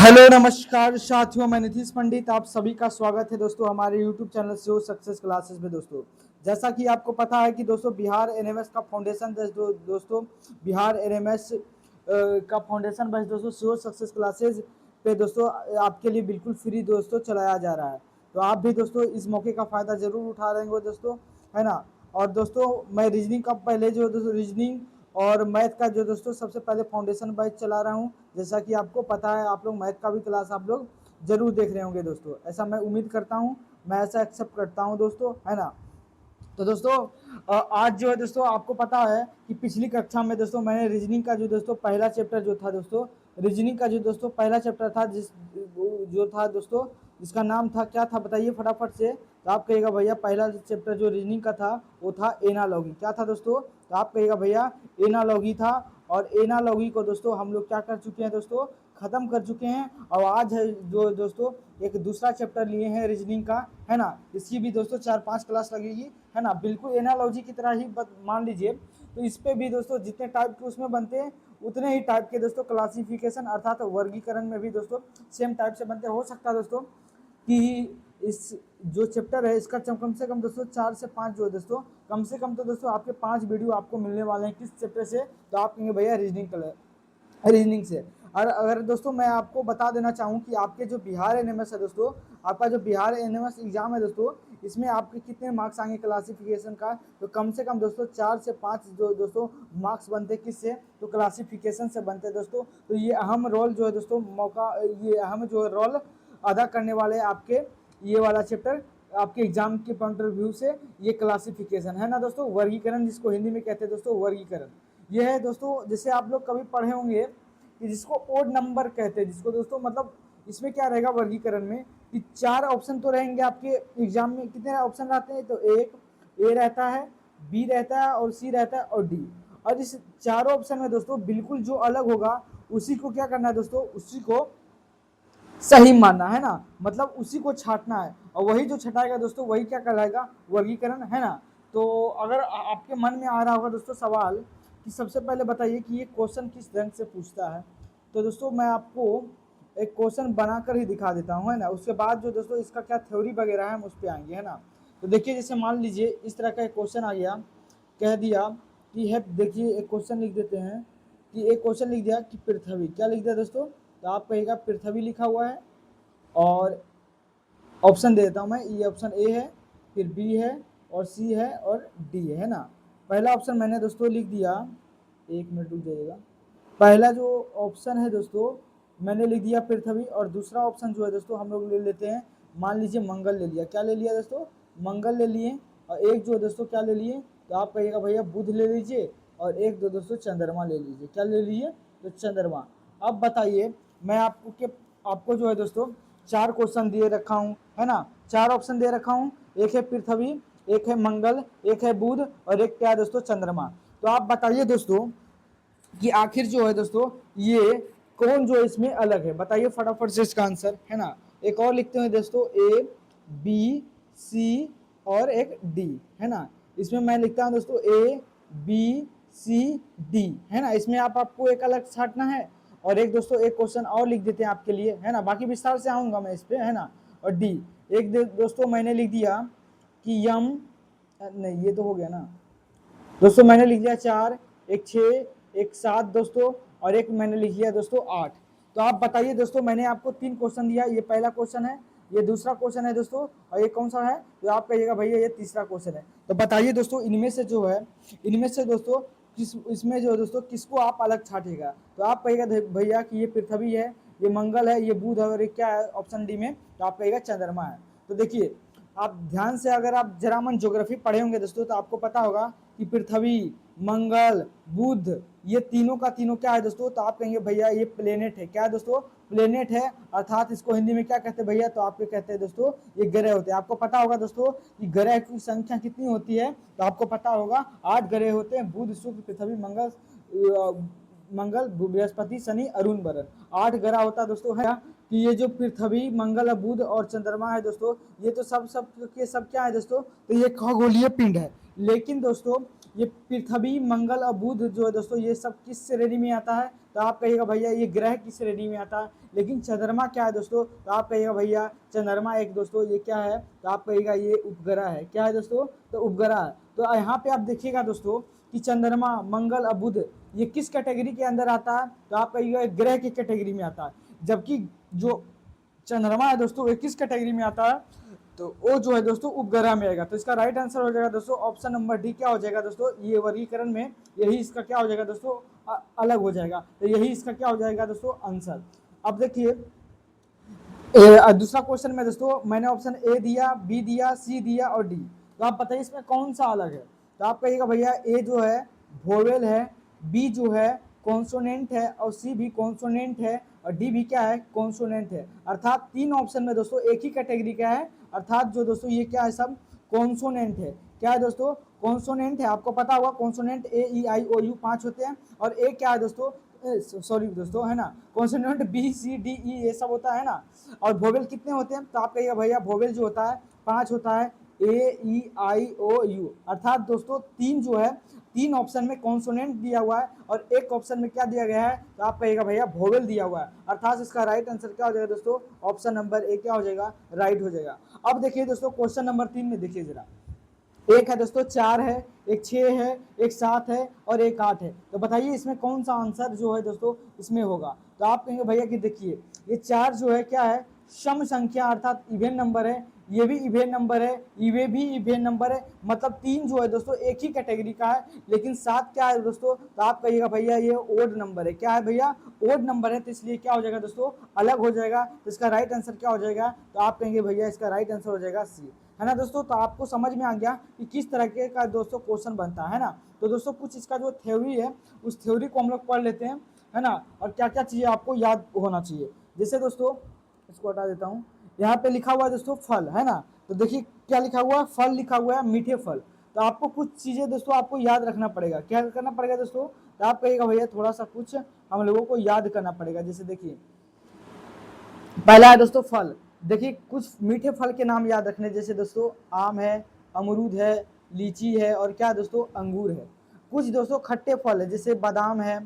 Hello नमस्कार साथियों, मैं नीतीश पंडित आप सभी का स्वागत है दोस्तों हमारे यूट्यूब चैनल से सक्सेस क्लासेस में। दोस्तों जैसा कि आपको पता है कि दोस्तों बिहार एनएमएस का फाउंडेशन दोस्तों बिहार एनएमएस का फाउंडेशन बैच दोस्तों श्योर सक्सेस क्लासेस पे दोस्तों आपके लिए बिल्कुल फ्री दोस्तों चलाया जा रहा है। तो आप भी दोस्तों इस मौके का फ़ायदा ज़रूर उठा रहे होंगे दोस्तों, है ना। और दोस्तों मैं रीजनिंग का पहले जो दोस्तों रीजनिंग और मैथ का जो दोस्तों सबसे पहले फाउंडेशन बैच चला रहा हूँ। जैसा कि आपको पता है आप लोग मैथ का भी क्लास आप लोग जरूर देख रहे होंगे दोस्तों, ऐसा मैं उम्मीद करता हूँ, मैं ऐसा एक्सेप्ट करता हूँ दोस्तों, है ना। तो दोस्तों आज जो है दोस्तों आपको पता है कि पिछली कक्षा में दोस्तों मैंने रीजनिंग का जो दोस्तों पहला चैप्टर जो था दोस्तों, रीजनिंग का जो दोस्तों पहला चैप्टर था जो था दोस्तों, जिसका नाम था क्या था बताइए फटाफट से। तो आप कहिएगा भैया पहला चैप्टर जो रीजनिंग का था वो था एनालॉगी। क्या था दोस्तों? तो आप कहिएगा भैया एनालॉगी था। और एनालॉगी को दोस्तों हम लोग क्या कर चुके हैं दोस्तों, खत्म कर चुके हैं। और आज है जो दोस्तों एक दूसरा चैप्टर लिए हैं रीजनिंग का, है ना। इसकी भी दोस्तों 4-5 क्लास लगेगी, है ना, बिल्कुल एनालॉजी की तरह ही मान लीजिए। तो इस पे भी दोस्तों जितने टाइप के उसमें बनते हैं उतने ही टाइप के दोस्तों क्लासिफिकेशन अर्थात वर्गीकरण में भी दोस्तों सेम टाइप से बनते। हो सकता है दोस्तों कि इस जो चैप्टर है इसका कम से कम दोस्तों 4 से 5 जो है दोस्तों, कम से कम तो दोस्तों आपके 5 वीडियो आपको मिलने वाले हैं किस चैप्टर से। तो आप कहेंगे भैया रीजनिंग से। और अगर दोस्तों मैं आपको बता देना चाहूँ कि आपके जो बिहार एनएमएस है दोस्तों, आपका जो बिहार एनएमएस एग्जाम है दोस्तों, इसमें आपके कितने मार्क्स आएंगे क्लासिफिकेशन का। तो कम से कम दोस्तों 4 से 5 जो दोस्तों मार्क्स बनते किससे, तो क्लासिफिकेशन से बनते दोस्तों। तो ये अहम रोल जो है दोस्तों ये अहम जो रोल अदा करने वाले आपके ये वाला चैप्टर आपके एग्जाम के पॉइंट ऑफ व्यू से, ये क्लासिफिकेशन है ना दोस्तों, वर्गीकरण जिसको हिंदी में कहते हैं दोस्तों वर्गीकरण। ये है दोस्तों जैसे आप लोग कभी पढ़े होंगे कि जिसको ओड नंबर कहते हैं, जिसको दोस्तों मतलब इसमें क्या रहेगा वर्गीकरण में कि 4 ऑप्शन तो रहेंगे आपके एग्जाम में। कितने ऑप्शन रहते हैं? तो एक ए रहता है, बी रहता है और सी रहता है और डी। और इस चारों ऑप्शन में दोस्तों बिल्कुल जो अलग होगा उसी को क्या करना है दोस्तों, उसी को सही मानना है ना, मतलब उसी को छांटना है। और वही जो छटाएगा दोस्तों वही क्या कहलाएगा, वर्गीकरण, है ना। तो अगर आपके मन में आ रहा होगा दोस्तों सवाल कि सबसे पहले बताइए कि ये क्वेश्चन किस ढंग से पूछता है, तो दोस्तों मैं आपको एक क्वेश्चन बनाकर ही दिखा देता हूँ, है ना। उसके बाद जो दोस्तों इसका क्या थ्योरी वगैरह है हम उस पर आएंगे, है ना। तो देखिए जैसे मान लीजिए इस तरह का एक क्वेश्चन आ गया, कह दिया कि है, देखिए एक क्वेश्चन लिख देते हैं कि एक क्वेश्चन लिख दिया कि पृथ्वी, क्या लिख दिया दोस्तों, तो आप कहेगा पृथ्वी लिखा हुआ है। और ऑप्शन दे देता हूँ मैं, ये ऑप्शन ए है, फिर बी है और सी है और डी है ना। पहला ऑप्शन मैंने दोस्तों लिख दिया, एक मिनट रुक जाइएगा। पहला जो ऑप्शन है दोस्तों मैंने लिख दिया पृथ्वी, और दूसरा ऑप्शन जो है दोस्तों हम लोग ले लेते हैं, मान लीजिए मंगल ले लिया। क्या ले लिया दोस्तों, मंगल ले लिए। और एक जो दोस्तों क्या ले लिए, तो आप कहिएगा भैया बुध ले लीजिए। और एक दो दोस्तों चंद्रमा ले लीजिए। क्या ले लीजिए, तो चंद्रमा। अब बताइए मैं आपको जो है दोस्तों 4 क्वेश्चन दिए रखा हूँ, है ना, 4 ऑप्शन दे रखा हूँ। एक है पृथ्वी, एक है मंगल, एक है बुध और एक क्या है दोस्तों, चंद्रमा। तो आप बताइए दोस्तों कि आखिर जो है दोस्तों ये कौन जो इसमें अलग है, बताइए फटाफट से इसका आंसर, है ना। एक और लिखते हैं दोस्तों ए बी सी और एक डी, है ना। इसमें मैं लिखता हूं दोस्तों ए बी सी डी, है ना। इसमें आपको एक अलग छांटना है। और एक दोस्तों एक क्वेश्चन और लिख देते हैं आपके लिए, है ना, बाकी विस्तार से आऊंगा मैं इस पे, है ना। और डी एक दोस्तों मैंने लिख दिया कि यम, नहीं ये तो हो गया ना दोस्तों, मैंने लिख दिया 4, एक 6, एक 7 दोस्तों, और एक मैंने लिख दिया दोस्तों 8। तो आप बताइए दोस्तों मैंने आपको 3 क्वेश्चन दिया, ये पहला क्वेश्चन है, ये दूसरा क्वेश्चन है दोस्तों, और ये कौन सा है, तो आप कहिएगा भैया ये तीसरा क्वेश्चन है। तो बताइए दोस्तों इनमें से जो है, इनमें से दोस्तों इसमें जो दोस्तों किसको आप अलग छांटेगा। तो आप कहिएगा भैया कि ये पृथ्वी है, ये मंगल है, ये बुध है और ये क्या है ऑप्शन डी में, तो आप कहिएगा चंद्रमा है। तो देखिए आप ध्यान से अगर आप जरा मन ज्योग्राफी पढ़े होंगे दोस्तों तो आपको पता होगा कि पृथ्वी, मंगल, बुध ये तीनों का तीनों क्या है दोस्तों, तो आप कहेंगे भैया ये प्लेनेट है। क्या है दोस्तों, प्लेनेट है। अर्थात इसको हिंदी में क्या कहते हैं भैया, तो आपके कहते हैं दोस्तों ये ग्रह होते हैं। आपको पता होगा दोस्तों कि ग्रह की संख्या कितनी होती है, तो आपको पता होगा 8 ग्रह होते हैं, बुध शुक्र पृथ्वी मंगल बृहस्पति शनि अरुण वरुण, 8 ग्रह होता है दोस्तों, है कि ये जो पृथ्वी मंगल बुध और चंद्रमा है दोस्तों, ये तो सब सब के सब क्या है दोस्तों, तो ये खगोलीय पिंड है। लेकिन दोस्तों ये पृथ्वी, मंगल और बुध जो है दोस्तों ये सब किस श्रेणी में आता है? तो आप कहिएगा भैया ये ग्रह की श्रेणी में आता है। लेकिन चंद्रमा क्या है दोस्तों? तो आप कहिएगा भैया चंद्रमा एक दोस्तों ये क्या है? तो आप कहिएगा ये उपग्रह है। क्या है दोस्तों? तो उपग्रह है। तो यहाँ पे आप देखिएगा दोस्तों कि चंद्रमा, मंगल और बुध ये किस कैटेगरी के अंदर आता है? तो आप कहिएगा ग्रह की कैटेगरी में आता है। जबकि जो चंद्रमा है दोस्तों ये किस कैटेगरी में आता है? तो वो जो है दोस्तों उपग्रह में आएगा। तो इसका राइट आंसर हो जाएगा दोस्तों ऑप्शन नंबर डी। क्या हो जाएगा दोस्तों? ये वर्गीकरण में यही इसका क्या हो जाएगा दोस्तों? अलग हो जाएगा। तो यही इसका क्या हो जाएगा दोस्तों? आंसर। अब देखिए दूसरा क्वेश्चन में दोस्तों मैंने ऑप्शन ए दिया, बी दिया, सी दिया और डी। तो आप बताइए इसमें कौन सा अलग है? तो आप कहिएगा भैया ए जो है वोवेल है, बी जो है कॉन्सोनेंट है और सी भी कॉन्सोनेंट है और डी भी क्या है? कॉन्सोनेंट है। अर्थात तीन ऑप्शन में दोस्तों एक ही कैटेगरी का है। अर्थात जो दोस्तों ये क्या है? सब कॉन्सोनेंट है। क्या है दोस्तों? कॉन्सोनेंट है। आपको पता होगा consonant A E I O you 5 होते हैं और ए क्या है दोस्तों? सॉरी दोस्तों है ना, consonant B C D E ये सब होता है ना। और वोवेल कितने होते हैं? तो आप कहिएगा भैया वोवेल जो होता है 5 होता है, ए ई आई ओ यू। अर्थात दोस्तों तीन जो है, तीन ऑप्शन में कॉन्सोनेंट दिया हुआ है और एक ऑप्शन में क्या दिया गया है? तो आप कहिएगा भैया वोवेल दिया हुआ है। अर्थात इसका राइट आंसर क्या हो जाएगा दोस्तों? ऑप्शन नंबर ए क्या हो जाएगा? राइट हो जाएगा। अब देखिए दोस्तों क्वेश्चन नंबर 3 में देखिए जरा, एक है दोस्तों 4 है, एक 6 है, एक 7 है और एक 8 है। तो बताइए इसमें कौन सा आंसर जो है दोस्तों इसमें होगा? तो आप कहेंगे भैया कि देखिए ये 4 जो है क्या है? सम संख्या अर्थात इवेन नंबर है, ये भी इवेन नंबर है, ये भी इवेन नंबर है। मतलब 3 जो है दोस्तों एक ही कैटेगरी का है। लेकिन 7 क्या है दोस्तों? तो आप कहिएगा भैया ये ओड नंबर है। क्या है भैया? ओड नंबर है। तो इसलिए क्या हो जाएगा दोस्तों? अलग हो जाएगा। तो इसका राइट आंसर क्या हो जाएगा? तो आप कहेंगे भैया इसका राइट आंसर हो जाएगा सी, है ना दोस्तों। तो आपको समझ में आ गया कि किस तरह के का दोस्तों क्वेश्चन बनता है ना। तो दोस्तों कुछ इसका जो थ्योरी है उस थ्योरी को हम लोग पढ़ लेते हैं, है ना। और क्या क्या चीज़ें आपको याद होना चाहिए। जैसे दोस्तों इसको हटा देता हूँ, यहाँ पे लिखा हुआ है दोस्तों फल, है ना। तो देखिए क्या लिखा हुआ है? फल लिखा हुआ है, मीठे फल। तो आपको कुछ चीज़ें दोस्तों आपको याद रखना पड़ेगा। क्या करना पड़ेगा दोस्तों? तो आप कहिएगा भैया थोड़ा सा कुछ हम लोगों को याद करना पड़ेगा। जैसे देखिए पहला है दोस्तों फल। देखिए कुछ मीठे फल के नाम याद रखने, जैसे दोस्तों आम है, अमरूद है, लीची है और क्या दोस्तों? अंगूर है। कुछ दोस्तों खट्टे फल है, जैसे बादाम है,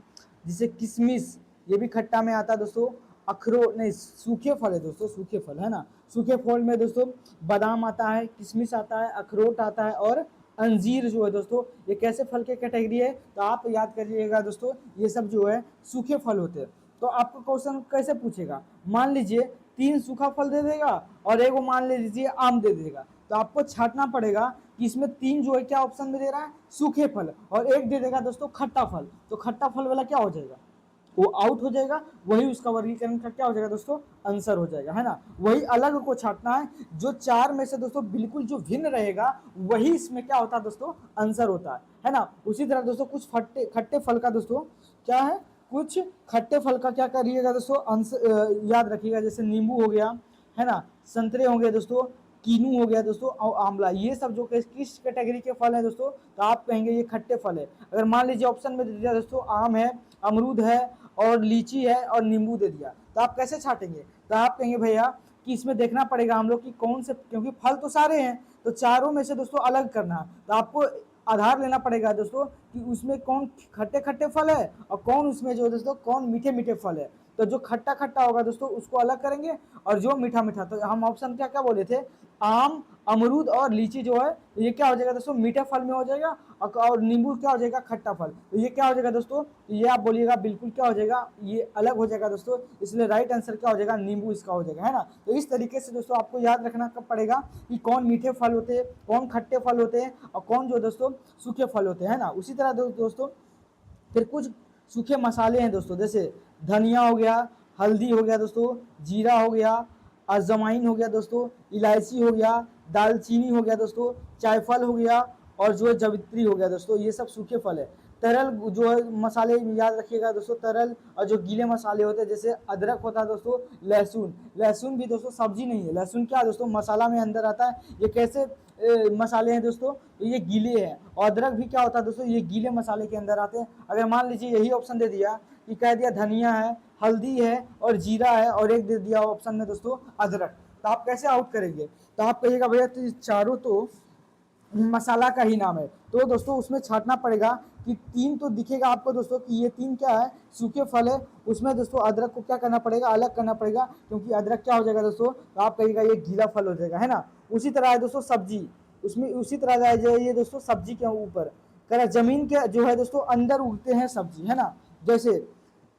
जैसे किशमिश, ये भी खट्टा में आता है दोस्तों। अखरोट नहीं, सूखे फल है दोस्तों, सूखे फल, है ना। सूखे फल में दोस्तों बादाम आता है, किशमिश आता है, अखरोट आता है और अंजीर जो है दोस्तों ये कैसे फल के कैटेगरी है? तो आप याद करिएगा दोस्तों ये सब जो है सूखे फल होते हैं। तो आपको क्वेश्चन कैसे पूछेगा? मान लीजिए 3 सूखा फल दे देगा और एक मान लीजिए आम दे देगा। तो आपको छांटना पड़ेगा कि इसमें 3 जो है क्या ऑप्शन में दे रहा है? सूखे फल, और एक दे देगा दोस्तों खट्टा फल। तो खट्टा फल वाला क्या हो जाएगा? वो आउट हो जाएगा। वही उसका वर्गीकरण का क्या हो जाएगा दोस्तों? आंसर हो जाएगा, है ना। वही अलग को छांटना है। जो 4 में से दोस्तों बिल्कुल जो भिन्न रहेगा वही इसमें क्या होता है दोस्तों? आंसर होता है ना। उसी तरह दोस्तों कुछ खट्टे फल का दोस्तों क्या है? कुछ खट्टे फल का क्या करिएगा दोस्तों? याद रखिएगा। जैसे नींबू हो गया, है ना, संतरे हो गए दोस्तों, कीनू हो गया दोस्तों और आंवला। ये सब जो किस कैटेगरी के फल हैं दोस्तों? तो आप कहेंगे ये खट्टे फल है। अगर मान लीजिए ऑप्शन में दे दिया दोस्तों आम है, अमरूद है और लीची है और नींबू दे दिया, तो आप कैसे छाटेंगे? तो आप कहेंगे भैया कि इसमें देखना पड़ेगा हम लोग कि कौन से, क्योंकि फल तो सारे हैं तो चारों में से दोस्तों अलग करना है। तो आपको आधार लेना पड़ेगा दोस्तों कि उसमें कौन खट्टे खट्टे फल है और कौन उसमें जो दोस्तों कौन मीठे मीठे फल है। तो जो खट्टा खट्टा होगा दोस्तों उसको अलग करेंगे और जो मीठा मीठा, तो हम ऑप्शन क्या क्या बोले थे? आम, अमरूद और लीची जो है ये क्या हो जाएगा दोस्तों? मीठे फल में हो जाएगा। और नींबू क्या हो जाएगा? खट्टा फल। तो ये क्या हो जाएगा दोस्तों? ये आप बोलिएगा बिल्कुल क्या हो जाएगा? ये अलग हो जाएगा दोस्तों। इसलिए राइट आंसर क्या हो जाएगा? नींबू इसका हो जाएगा, है ना। तो इस तरीके से दोस्तों आपको याद रखना पड़ेगा कि कौन मीठे फल होते हैं, कौन खट्टे फल होते हैं और कौन जो दोस्तों सूखे फल होते हैं, ना। उसी तरह दोस्तों फिर कुछ सूखे मसाले हैं दोस्तों, जैसे धनिया हो गया, हल्दी हो गया दोस्तों, जीरा हो गया, अजवाइन हो गया दोस्तों, इलायची हो गया, दालचीनी हो गया दोस्तों, जायफल हो गया और जो है जवित्री हो गया दोस्तों। ये सब सूखे फल है। तरल जो है मसाले याद रखिएगा दोस्तों, तरल और जो गीले मसाले होते हैं, जैसे अदरक होता है दोस्तों, लहसुन। लहसुन भी दोस्तों सब्जी नहीं है, लहसुन क्या दोस्तों? मसाला में अंदर आता है। ये कैसे मसाले हैं दोस्तों? तो ये गीले हैं। और अदरक भी क्या होता है दोस्तों? ये गीले मसाले के अंदर आते हैं। अगर मान लीजिए यही ऑप्शन दे दिया कि कह दिया धनिया है, हल्दी है और जीरा है और एक दे दिया ऑप्शन में दोस्तों अदरक, तो आप कैसे आउट करेंगे? तो आप कहिएगा भैया तो चारों तो मसाला का ही नाम है। तो दोस्तों उसमें छांटना पड़ेगा कि 3 तो दिखेगा आपको दोस्तों कि ये 3 क्या है, सूखे फल है। उसमें दोस्तों अदरक को क्या करना पड़ेगा, अलग करना पड़ेगा, क्योंकि अदरक क्या हो जाएगा दोस्तों, तो आप कहिएगा ये गीला फल हो जाएगा, है ना। उसी तरह है दोस्तों सब्जी, उसमें उसी तरह है जो ये दोस्तों सब्जी के ऊपर कह जमीन के जो है दोस्तों अंदर उगते हैं सब्जी, है ना। जैसे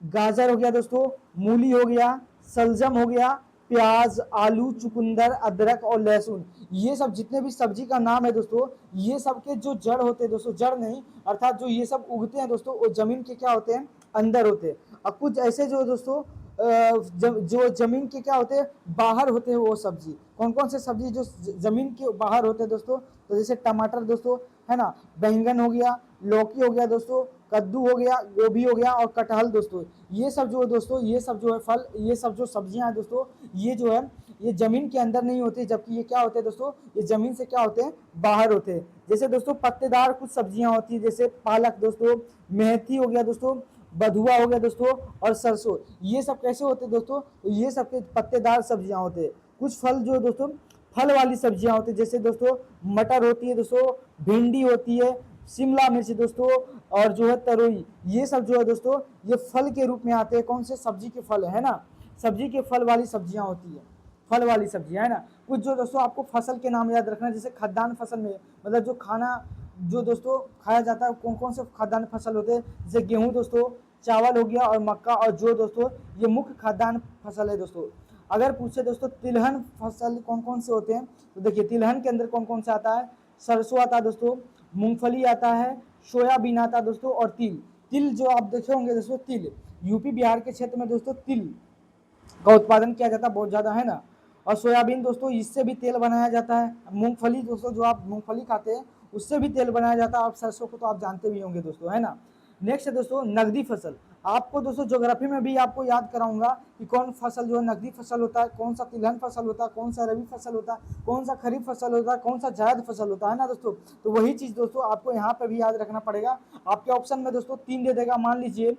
गाजर हो गया दोस्तों, मूली हो गया, सलजम हो गया, प्याज, आलू, चुकंदर, अदरक और लहसुन, ये सब जितने भी सब्जी का नाम है दोस्तों, ये सब के जो जड़ होते हैं दोस्तों, जड़ नहीं अर्थात जो ये सब उगते हैं दोस्तों, वो जमीन के क्या होते हैं, अंदर होते हैं। और कुछ ऐसे जो दोस्तों जो जमीन के क्या होते हैं, बाहर होते हैं वो सब्जी। कौन कौन से सब्जी जो जमीन के बाहर होते हैं दोस्तों, तो जैसे टमाटर दोस्तों, है ना, बैंगन हो गया, लौकी हो गया दोस्तों, कद्दू हो गया, गोभी हो गया और कटहल दोस्तों, ये सब जो है दोस्तों, ये सब जो है फल, ये सब जो सब्जियां हैं दोस्तों, ये जो है ये जमीन के अंदर नहीं होती, जबकि ये क्या होते हैं दोस्तों, ये जमीन से क्या होते हैं, बाहर होते हैं। जैसे दोस्तों पत्तेदार कुछ सब्जियां होती है, जैसे पालक दोस्तों, मेथी हो गया दोस्तों, बधुआ हो गया दोस्तों और सरसों, ये सब कैसे होते हैं दोस्तों, तो ये सब के पत्तेदार सब्जियां होते हैं। कुछ फल जो दोस्तों फल वाली सब्जियां होती है, जैसे दोस्तों मटर होती है दोस्तों, भिंडी होती है, शिमला मिर्च दोस्तों और जो है तरोई, ये सब जो है दोस्तों ये फल के रूप में आते हैं। कौन से सब्जी के फल है ना, सब्जी के फल वाली सब्जियां होती है, फल वाली सब्जियां, है ना। कुछ जो दोस्तों आपको फसल के नाम याद रखना, जैसे खाद्यान्न फसल में मतलब जो खाना जो दोस्तों खाया जाता है, कौन कौन से खाद्यान्न फसल होते हैं, जैसे गेहूं दोस्तों, चावल हो गया और मक्का और जो दोस्तों, ये मुख्य खाद्यान्न फसल है दोस्तों। अगर पूछे दोस्तों तिलहन फसल कौन कौन से होते हैं, तो देखिए तिलहन के अंदर कौन कौन सा आता है, सरसों आता है दोस्तों, मूंगफली आता है, सोयाबीन आता है दोस्तों और तिल। तिल जो आप देखे होंगे दोस्तों, तिल यूपी बिहार के क्षेत्र में दोस्तों तिल का उत्पादन किया जाता है बहुत ज़्यादा, है ना। और सोयाबीन दोस्तों, इससे भी तेल बनाया जाता है। मूंगफली दोस्तों, जो आप मूंगफली खाते हैं उससे भी तेल बनाया जाता है। आप सरसों को तो आप जानते भी होंगे दोस्तों, है ना। नेक्स्ट है दोस्तों नकदी फसल। आपको दोस्तों ज्योग्राफी में भी आपको याद कराऊंगा कि कौन फसल जो है नकदी फसल होता है, कौन सा तिलहन फसल होता है, कौन सा रबी फसल होता है, कौन सा खरीफ फसल होता है, कौन सा जायद फसल होता है ना दोस्तों। तो वही चीज़ दोस्तों आपको यहाँ पे भी याद रखना पड़ेगा। आपके ऑप्शन में दोस्तों 3 दे देगा, मान लीजिए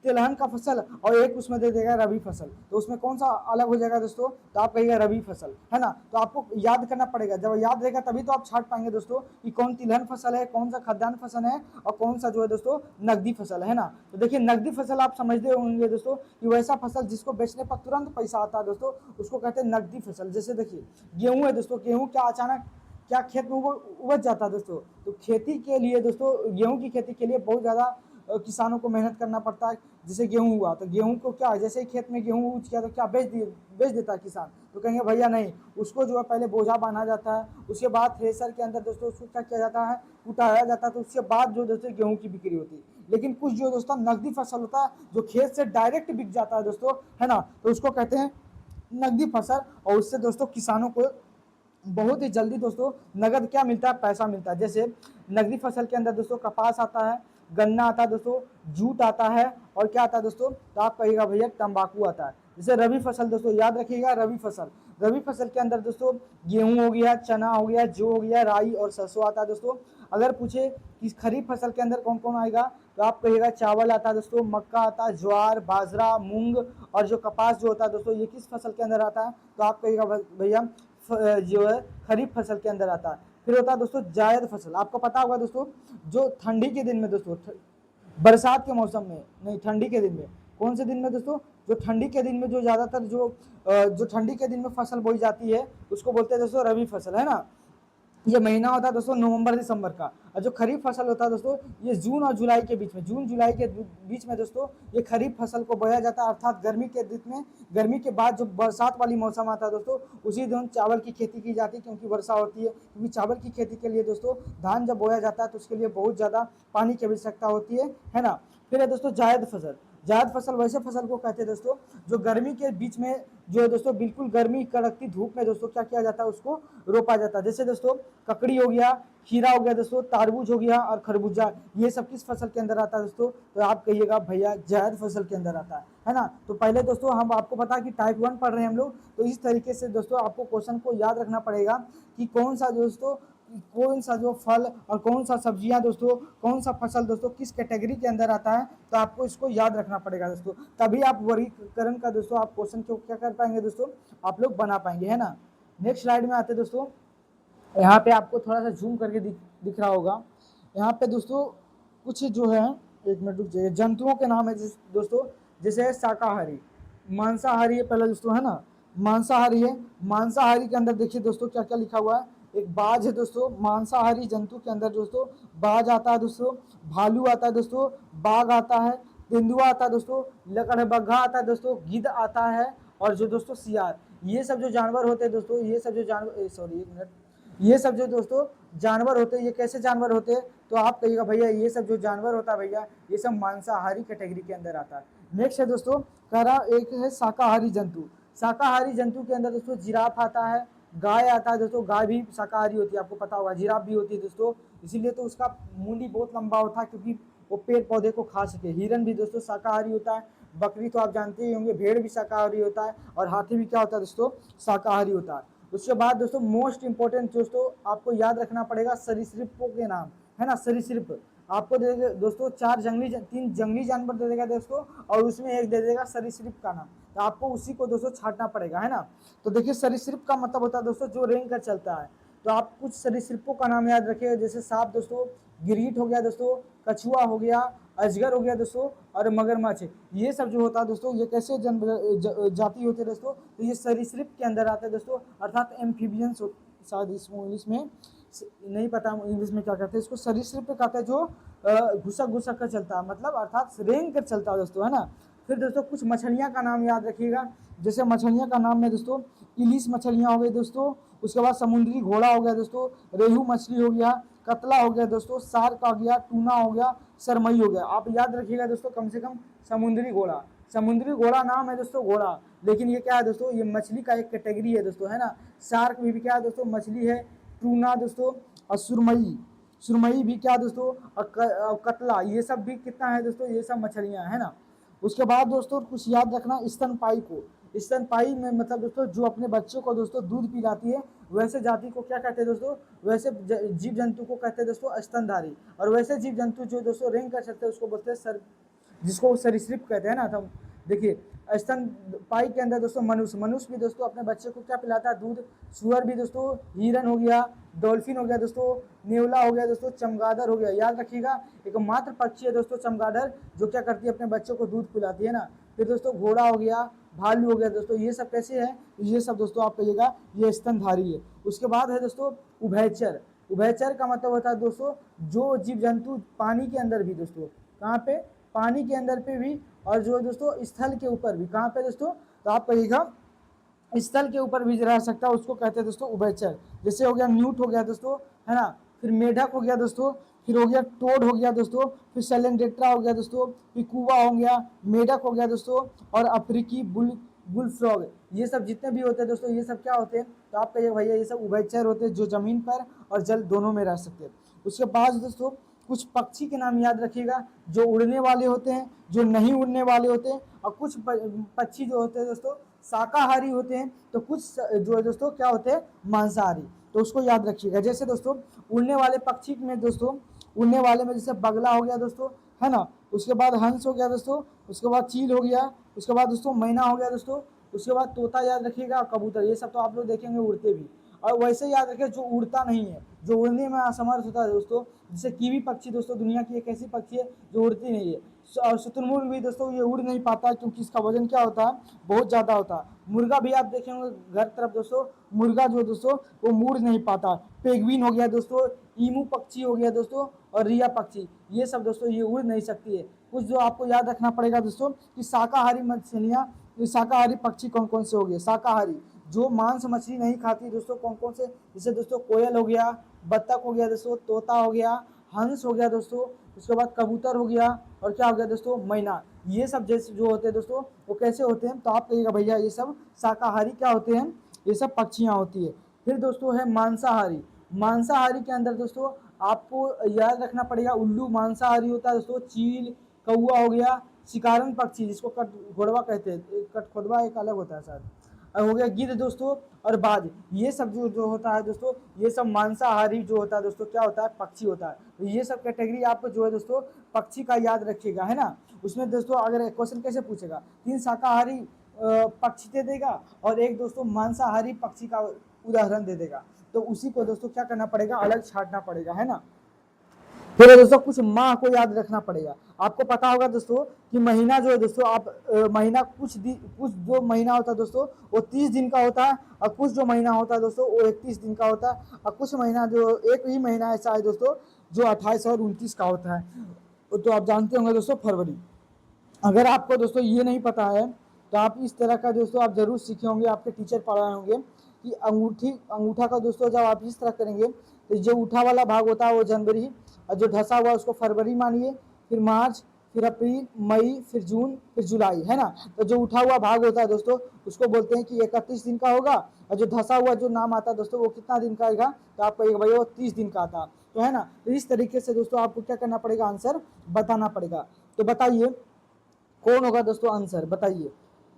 तिलहन का फसल और एक उसमें दे देगा रबी फसल, तो उसमें कौन सा अलग हो जाएगा दोस्तों, तो आप कहिएगा रबी फसल, है ना। तो आपको याद करना पड़ेगा, जब याद रहेगा तभी तो आप छाट पाएंगे दोस्तों कि कौन तिलहन फसल है, कौन सा खाद्यान्न फसल है और कौन सा जो है दोस्तों नकदी फसल है ना। तो देखिए नकदी फसल आप समझते होंगे दोस्तों कि वैसा फसल जिसको बेचने पर तुरंत पैसा आता है दोस्तों, उसको कहते हैं नकदी फसल। जैसे देखिए गेहूं है दोस्तों, गेहूं क्या अचानक क्या खेत में उपज जाता है दोस्तों, तो खेती के लिए दोस्तों गेहूं की खेती के लिए बहुत ज़्यादा किसानों को मेहनत करना पड़ता है। जैसे गेहूं हुआ तो गेहूं को क्या है, जैसे ही खेत में गेहूं उज किया तो क्या बेच देता है किसान, तो कहेंगे भैया नहीं, उसको जो है पहले बोझा बांधा जाता है, उसके बाद थ्रेसर के अंदर दोस्तों उसको क्या किया जाता है, उठाया जाता है, तो उसके बाद जो दोस्तों गेहूं की बिक्री होती है। लेकिन कुछ जो दोस्तों नकदी फसल होता है जो खेत से डायरेक्ट बिक जाता है दोस्तों, है ना, तो उसको कहते हैं नकदी फसल। और उससे दोस्तों किसानों को बहुत ही जल्दी दोस्तों नगद क्या मिलता है, पैसा मिलता है। जैसे नगदी फसल के अंदर दोस्तों कपास आता है, गन्ना आता है दोस्तों, जूट आता है और क्या आता है दोस्तों, तो आप कहिएगा भैया तंबाकू आता है। जैसे रबी फसल दोस्तों याद रखिएगा, रबी फसल के अंदर दोस्तों गेहूं हो गया, चना हो गया, जौ हो गया, राई और सरसों आता है दोस्तों। अगर पूछे कि खरीफ फसल के अंदर कौन कौन आएगा, तो आप कहिएगा चावल आता है दोस्तों, मक्का आता है, ज्वार, बाजरा, मूंग और जो कपास जो होता है दोस्तों, ये किस फसल के अंदर आता है, तो आप कहिएगा भैया जो है खरीफ फसल के अंदर आता है। फिर होता है दोस्तों जायद फसल। आपको पता होगा दोस्तों जो ठंडी के दिन में दोस्तों, बरसात के मौसम में नहीं, ठंडी के दिन में, कौन से दिन में दोस्तों, जो ठंडी के दिन में जो ज़्यादातर जो ठंडी के दिन में फसल बोई जाती है उसको बोलते हैं दोस्तों रबी फसल, है ना। ये महीना होता है दोस्तों नवंबर दिसंबर का। और जो खरीफ फसल होता है दोस्तों ये जून और जुलाई के बीच में, जून जुलाई के बीच में दोस्तों ये खरीफ फसल को बोया जाता है। अर्थात गर्मी के दिन में, गर्मी के बाद जो बरसात वाली मौसम आता है दोस्तों, उसी दिन चावल की खेती की जाती है, क्योंकि वर्षा होती है। क्योंकि चावल की खेती के लिए दोस्तों धान जब बोया जाता है तो उसके लिए बहुत ज़्यादा पानी की आवश्यकता होती है ना। फिर है दोस्तों जायद फसल। जायद फसल वैसे फसल को कहते हैं दोस्तों जो गर्मी के बीच में जो है दोस्तों बिल्कुल गर्मी कड़कती धूप में दोस्तों क्या किया जाता है, उसको रोपा जाता है। जैसे दोस्तों ककड़ी हो गया, खीरा हो गया दोस्तों, तारबूज हो गया और खरबूजा, ये सब किस फसल के अंदर आता है दोस्तों, तो आप कहिएगा भैया जायद फसल के अंदर आता है ना। तो पहले दोस्तों हम आपको पता कि टाइप 1 पढ़ रहे हैं हम लोग, तो इस तरीके से दोस्तों आपको क्वेश्चन को याद रखना पड़ेगा कि कौन सा दोस्तों, कौन सा जो फल और कौन सा सब्जियां दोस्तों, कौन सा फसल दोस्तों किस कैटेगरी के अंदर आता है, तो आपको इसको याद रखना पड़ेगा दोस्तों। तभी आप वर्गीकरण का दोस्तों आप क्वेश्चन को क्या कर पाएंगे दोस्तों, आप लोग बना पाएंगे, है ना। नेक्स्ट स्लाइड में आते दोस्तों, यहाँ पे आपको थोड़ा सा जूम करके दिख रहा होगा। यहाँ पे दोस्तों कुछ जो है, एक मिनट रुक जाइए, जंतुओं के नाम है दोस्तों, जैसे है शाकाहारी, मांसाहारी है पहला दोस्तों, है ना, मांसाहारी है। मांसाहारी के अंदर देखिए दोस्तों क्या क्या लिखा हुआ है। एक बाज है दोस्तों, मांसाहारी जंतु के अंदर दोस्तों बाज आता है दोस्तों, भालू आता है दोस्तों, बाघ आता है, तेंदुआ आता है दोस्तों, लकड़बग्घा आता है दोस्तों, गिद्ध आता है, और जो दोस्तों सियार। ये सब जो जानवर होते हैं दोस्तों, ये सब जो जानवर, सॉरी एक मिनट, ये सब जो दोस्तों जानवर होते हैं, ये कैसे जानवर होते हैं, तो आप कहिएगा भैया ये सब जो जानवर होता है भैया ये सब मांसाहारी कैटेगरी के अंदर आता है। नेक्स्ट है दोस्तों, कह रहा एक है शाकाहारी जंतु। शाकाहारी जंतु के अंदर दोस्तों जिराफ आता है, गाय आता है दोस्तों, गाय भी शाकाहारी होती है, आपको पता होगा, जिराफ भी होती है दोस्तों, इसीलिए तो उसका मुंडी बहुत लंबा होता है क्योंकि वो पेड़ पौधे को खा सके। हिरन भी दोस्तों शाकाहारी होता है, बकरी तो आप जानते ही होंगे, भेड़ भी शाकाहारी होता है, और हाथी भी क्या होता है दोस्तों, शाकाहारी होता है। उसके बाद दोस्तों मोस्ट इंपॉर्टेंट दोस्तों आपको याद रखना पड़ेगा सरीसृपों के नाम, है ना, सरीसृप आपको दे देगा दोस्तों, तीन जंगली जानवर दे देगा दोस्तों, और उसमें एक दे देगा सरीसृप का नाम, तो आपको उसी को दोस्तों छांटना पड़ेगा, है ना। तो देखिए सरीसृप का मतलब होता है दोस्तों जो रेंग कर चलता है, तो आप कुछ सरीसृपों का नाम याद रखिए, जैसे सांप दोस्तों, गिरीट हो गया दोस्तों, कछुआ हो गया, अजगर हो गया दोस्तों, और मगरमच्छ। ये सब जो होता है दोस्तों, ये कैसे जाति होते हैं दोस्तों, तो ये सरीसृप के अंदर आते हैं दोस्तों, अर्थात एम्फीबियंस, शायद इसको इंग्लिश में नहीं पता इंग्लिश में क्या कहते हैं इसको, सरीसृप कहते हैं जो घुसक घुसक कर चलता है, मतलब अर्थात रेंग कर चलता है दोस्तों, है ना। फिर दोस्तों कुछ मछलियाँ का नाम याद रखिएगा, जैसे मछलियाँ का नाम है दोस्तों, इलिस मछलियाँ हो गई दोस्तों, उसके बाद समुद्री घोड़ा हो गया दोस्तों, रेहू मछली हो गया, कतला हो गया दोस्तों, शार्क आ गया, टूना हो गया, सरमई हो गया। आप याद रखिएगा दोस्तों कम से कम समुद्री घोड़ा, समुद्री घोड़ा नाम है दोस्तों घोड़ा, लेकिन ये क्या है दोस्तों, ये मछली का एक कैटेगरी है दोस्तों, है ना। शार्क में भी क्या है दोस्तों, मछली है, टूना दोस्तों, और सुरमई, सुरमई भी क्या दोस्तों, और कतला, ये सब भी कितना है दोस्तों, ये सब मछलियां है ना। उसके बाद दोस्तों कुछ याद रखना स्तनपाई को, स्तनपाई में मतलब दोस्तों जो अपने बच्चों को दोस्तों दूध पिलाती है, वैसे जाति को क्या कहते हैं दोस्तों, वैसे जीव जंतु को कहते हैं दोस्तों स्तनधारी, और वैसे जीव जंतु जो दोस्तों रेंग कर सकते हैं उसको बोलते हैं सर, जिसको सरीसृप कहते हैं ना। तो देखिए स्तनपाई के अंदर दोस्तों मनुष्य, मनुष्य भी दोस्तों अपने बच्चे को क्या पिलाता है, दूध। सुअर भी दोस्तों, हिरन हो गया, डॉल्फिन हो गया दोस्तों, नेवला हो गया दोस्तों, चमगादड़ हो गया। याद रखिएगा एकमात्र पक्षी है दोस्तों चमगादड़ जो क्या करती है, अपने बच्चों को दूध पिलाती है ना। फिर दोस्तों घोड़ा हो गया, भालू हो गया दोस्तों, ये सब कैसे है, ये सब दोस्तों आप कहिएगा ये स्तनधारी है। उसके बाद है दोस्तों उभयचर। उभयचर का मतलब होता है दोस्तों जो जीव जंतु पानी के अंदर भी दोस्तों, कहाँ पे, पानी के अंदर पे भी, और जो दोस्तों स्थल के ऊपर भी, कहाँ पे दोस्तों, तो आप कहिएगा स्थल के ऊपर भी रह सकता है, उसको कहते हैं दोस्तों उभयचर। जैसे हो गया न्यूट हो गया दोस्तों, है ना, फिर मेढक हो गया दोस्तों, फिर हो गया टोड हो गया दोस्तों, फिर सेलेंडेट्रा हो गया दोस्तों, फिर कुआ हो गया, मेढक हो गया दोस्तों, और अफ्रीकी बुल फ्रॉग, ये सब जितने भी होते हैं दोस्तों, ये सब क्या होते हैं, तो आप कहिए भैया ये सब उभयचर होते हैं जो जमीन पर और जल दोनों में रह सकते हैं। उसके बाद दोस्तों कुछ पक्षी के नाम याद रखिएगा जो उड़ने वाले होते हैं, जो नहीं उड़ने वाले होते हैं, और कुछ पक्षी जो होते हैं दोस्तों शाकाहारी होते हैं, तो कुछ जो है दोस्तों क्या होते हैं, मांसाहारी, तो उसको याद रखिएगा। जैसे दोस्तों उड़ने वाले पक्षी में दोस्तों, उड़ने वाले में जैसे बगला हो गया दोस्तों, है ना, उसके बाद हंस हो गया दोस्तों, उसके बाद चील हो गया, उसके बाद दोस्तों मैना हो गया दोस्तों, उसके बाद तोता याद रखिएगा, कबूतर, ये सब तो आप लोग देखेंगे उड़ते भी। और वैसे याद रखिए जो उड़ता नहीं है, जो उड़ने में असमर्थ होता है दोस्तों, जैसे कीवी पक्षी दोस्तों दुनिया की एक ऐसी पक्षी है जो उड़ती नहीं है। और शुतुरमुर्ग भी दोस्तों ये उड़ नहीं पाता क्योंकि इसका वजन क्या होता है, बहुत ज़्यादा होता है। मुर्गा भी आप देखेंगे घर तरफ दोस्तों, मुर्गा जो दोस्तों वो मुड़ नहीं पाता। पेंगुइन हो गया दोस्तों, ईमू पक्षी हो गया दोस्तों, और रिया पक्षी, ये सब दोस्तों ये उड़ नहीं सकती है। कुछ जो आपको याद रखना पड़ेगा दोस्तों कि शाकाहारी मछलियाँ, शाकाहारी पक्षी कौन कौन से हो गए, शाकाहारी जो मांस मछली नहीं खाती दोस्तों, कौन कौन से, जैसे दोस्तों कोयल हो गया, बत्तख हो गया दोस्तों, तोता हो गया, हंस हो गया दोस्तों, उसके बाद कबूतर हो गया, और क्या हो गया दोस्तों, मैना। ये सब जैसे जो होते हैं दोस्तों वो कैसे होते हैं, तो आप कहिएगा भैया ये सब शाकाहारी क्या होते हैं, ये सब पक्षियाँ होती है। फिर दोस्तों है मांसाहारी। मांसाहारी के अंदर दोस्तों आपको याद रखना पड़ेगा उल्लू मांसाहारी होता है दोस्तों, चील, कौआ हो गया, शिकारन पक्षी जिसको कटघोड़वा कहते हैं, कटखोदवा एक अलग होता है शायद, हो गया गिद्ध दोस्तों, और बाज, ये सब जो होता है दोस्तों, ये सब मांसाहारी जो होता है दोस्तों क्या होता है, पक्षी होता है। तो ये सब कैटेगरी आपको जो है दोस्तों पक्षी का याद रखिएगा, है ना। उसमें दोस्तों अगर क्वेश्चन कैसे पूछेगा, 3 शाकाहारी पक्षी दे देगा और एक दोस्तों मांसाहारी पक्षी का उदाहरण दे देगा, तो उसी को दोस्तों क्या करना पड़ेगा, अलग छांटना पड़ेगा, है ना। फिर दोस्तों कुछ माह को याद रखना पड़ेगा। आपको पता होगा दोस्तों कि महीना जो है दोस्तों, आप महीना कुछ जो महीना होता है दोस्तों वो 30 दिन का होता है, और कुछ जो महीना होता है दोस्तों वो 31 दिन का होता है, और कुछ महीना जो एक ही महीना ऐसा है दोस्तों जो 28 और 29 का होता है। तो आप जानते होंगे दोस्तों फरवरी। अगर आपको दोस्तों ये नहीं पता है तो आप इस तरह का दोस्तों आप जरूर सीखे होंगे, आपके टीचर पढ़ाए होंगे कि अंगूठा का दोस्तों जब आप इस तरह करेंगे तो जो उठा वाला भाग होता है वो जनवरी, और जो ढसा हुआ उसको फरवरी मानिए, फिर मार्च, फिर अप्रैल, मई, फिर जून, फिर जुलाई, है ना। तो जो उठा हुआ भाग होता है दोस्तों उसको बोलते हैं कि 31 दिन का होगा, और जो धसा हुआ जो नाम आता है दोस्तों वो कितना दिन का आएगा, तो आपको एक भाई वो 30 दिन का आता, तो है ना। तो इस तरीके से दोस्तों आपको क्या करना पड़ेगा, आंसर बताना पड़ेगा। तो बताइए कौन होगा दोस्तों आंसर, बताइए।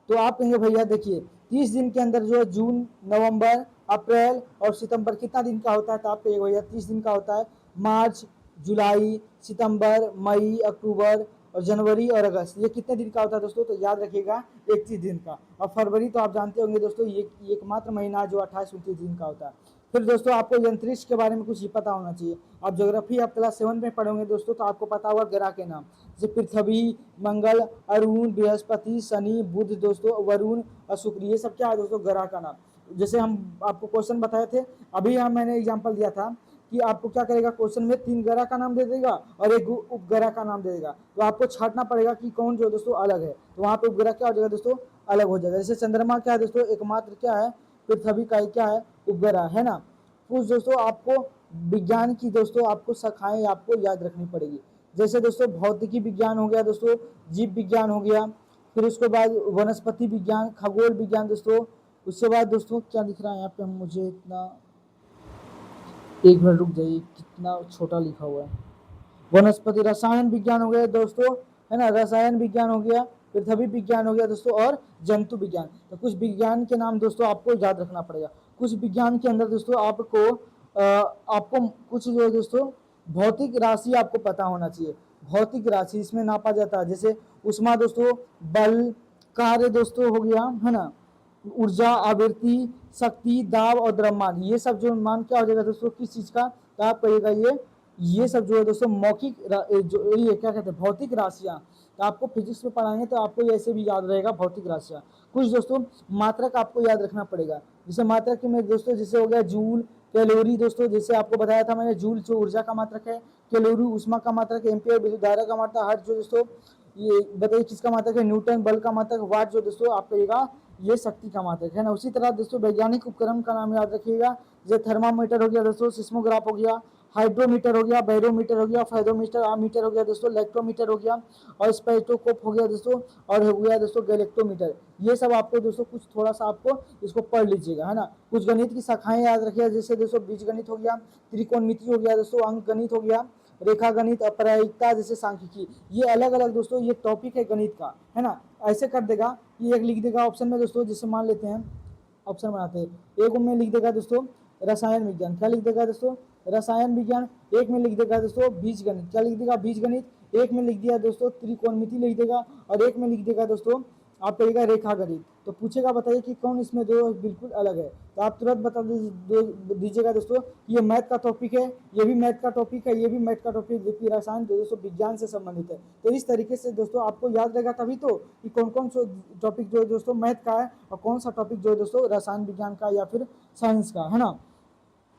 तो आप कहेंगे भैया देखिए 30 दिन के अंदर जो है जून, नवंबर, अप्रैल और सितंबर कितना दिन का होता है, तो आप कहेंगे भैया 30 दिन का होता है। मार्च, जुलाई, सितंबर, मई, अक्टूबर और जनवरी और अगस्त ये कितने दिन का होता है दोस्तों, तो याद रखिएगा 31 दिन का। और फरवरी तो आप जानते होंगे दोस्तों ये एकमात्र महीना जो 28-29 दिन का होता है। फिर दोस्तों आपको अंतरिक्ष के बारे में कुछ पता होना चाहिए। आप ज्योग्राफी आप क्लास 7 में पढ़ोगे दोस्तों, तो आपको पता होगा ग्रह के नाम, जैसे पृथ्वी, मंगल, अरुण, बृहस्पति, शनि, बुध दोस्तों, वरुण और शुक्र, ये सब क्या है दोस्तों, ग्रह का नाम। जैसे हम आपको क्वेश्चन बताए थे अभी, मैंने एग्जाम्पल दिया था कि आपको क्या करेगा, क्वेश्चन में 3 ग्रह का नाम दे देगा और एक उपग्रह का नाम दे देगा, तो आपको छांटना पड़ेगा कि कौन जो दोस्तों अलग है, तो वहाँ पे उपग्रह क्या हो जाएगा दोस्तों, अलग हो जाएगा। जैसे चंद्रमा क्या है दोस्तों, एकमात्र क्या है, पृथ्वी का क्या है, उपग्रह, है ना। कुछ दोस्तों आपको विज्ञान की दोस्तों आपको शाखाएं आपको याद रखनी पड़ेगी। जैसे दोस्तों भौतिकी विज्ञान हो गया दोस्तों, जीव विज्ञान हो गया, फिर उसके बाद वनस्पति विज्ञान, खगोल विज्ञान दोस्तों। उसके बाद दोस्तों क्या लिख रहा है यहाँ पे, मुझे इतना, एक मिनट रुक जाइए, कितना छोटा लिखा हुआ है। वनस्पति रसायन विज्ञान हो गया दोस्तों, है ना, रसायन विज्ञान हो गया, पृथ्वी विज्ञान हो गया दोस्तों, और जंतु विज्ञान। तो कुछ विज्ञान के नाम दोस्तों आपको याद रखना पड़ेगा। कुछ विज्ञान के अंदर दोस्तों आपको कुछ जो है दोस्तों भौतिक राशि आपको पता होना चाहिए। भौतिक राशि इसमें नापा जाता है, जैसे उष्मा दोस्तों, बल, कार्य दोस्तों हो गया, है ना, ऊर्जा, आवृत्ति, शक्ति, दाब और द्रव्यमान, ये सब जो मान क्या हो जाएगा दोस्तों, किस चीज का, तो आप कहिएगा ये सब जो है दोस्तों मौखिक जो ये क्या कहते हैं, भौतिक राशियां। तो आपको फिजिक्स में पढ़ाएंगे तो आपको ऐसे भी याद रहेगा भौतिक राशियां। कुछ दोस्तों मात्रक आपको याद रखना पड़ेगा, जैसे मात्रक में दोस्तों जैसे हो गया जूल, कैलोरी दोस्तों, जैसे आपको बताया था मैंने, जूल जो ऊर्जा का मात्रक है, कैलोरी उष्मा का मात्रक, एम्पियर विद्युत धारा का मात्रक, हर्ट्ज जो दोस्तों ये बताइए किसका मात्रक है, न्यूटन बल का मात्रक, वाट जो दोस्तों आप कहिएगा ये शक्ति का मात्रक है ना। उसी तरह दोस्तों वैज्ञानिक उपकरण का नाम याद रखिएगा, जैसे थर्मामीटर हो गया दोस्तों, सिस्मोग्राफ हो गया, हाइड्रोमीटर हो गया, बैरोमीटर हो गया, फेरोमीटर, आमीटर हो गया दोस्तों, इलेक्ट्रोमीटर हो गया, और स्पेक्ट्रोस्कोप हो गया दोस्तों, और हो गया दोस्तों गैलेक्टोमीटर। ये सब आपको दोस्तों कुछ थोड़ा सा आपको इसको पढ़ लीजिएगा, है ना। कुछ गणित की शाखाएं याद रखिएगा, जैसे दोस्तों बीज गणित हो गया, त्रिकोणमिति हो गया दोस्तों, अंक गणित हो गया, रेखा गणित, अपरायिकता जैसे सांख्यिकी, ये अलग अलग दोस्तों ये टॉपिक है गणित का, है ना। ऐसे कर देगा कि एक लिख देगा ऑप्शन में दोस्तों, जैसे मान लेते हैं ऑप्शन बनाते हैं, एक में लिख देगा दोस्तों रसायन विज्ञान, क्या लिख देगा दोस्तों, रसायन विज्ञान। एक में लिख देगा दोस्तों बीज गणित, क्या लिख देगा, बीज गणित। एक में लिख दिया दोस्तों त्रिकोणमिति लिख देगा, और एक में लिख देगा दोस्तों आप कहिएगा रेखा गणित। तो पूछेगा बताइए कि कौन इसमें दो बिल्कुल अलग है, तो आप तुरंत बता दीजिएगा दोस्तों ये मैथ का टॉपिक है, ये भी मैथ का टॉपिक है, ये भी मैथ का टॉपिक, जबकि रसायन दोस्तों विज्ञान से संबंधित है। तो इस तरीके से दोस्तों आपको याद रहेगा तभी तो कि कौन कौन सा टॉपिक जो है दोस्तों मैथ का है, और कौन सा टॉपिक जो है दोस्तों रसायन विज्ञान का या फिर साइंस का, है ना।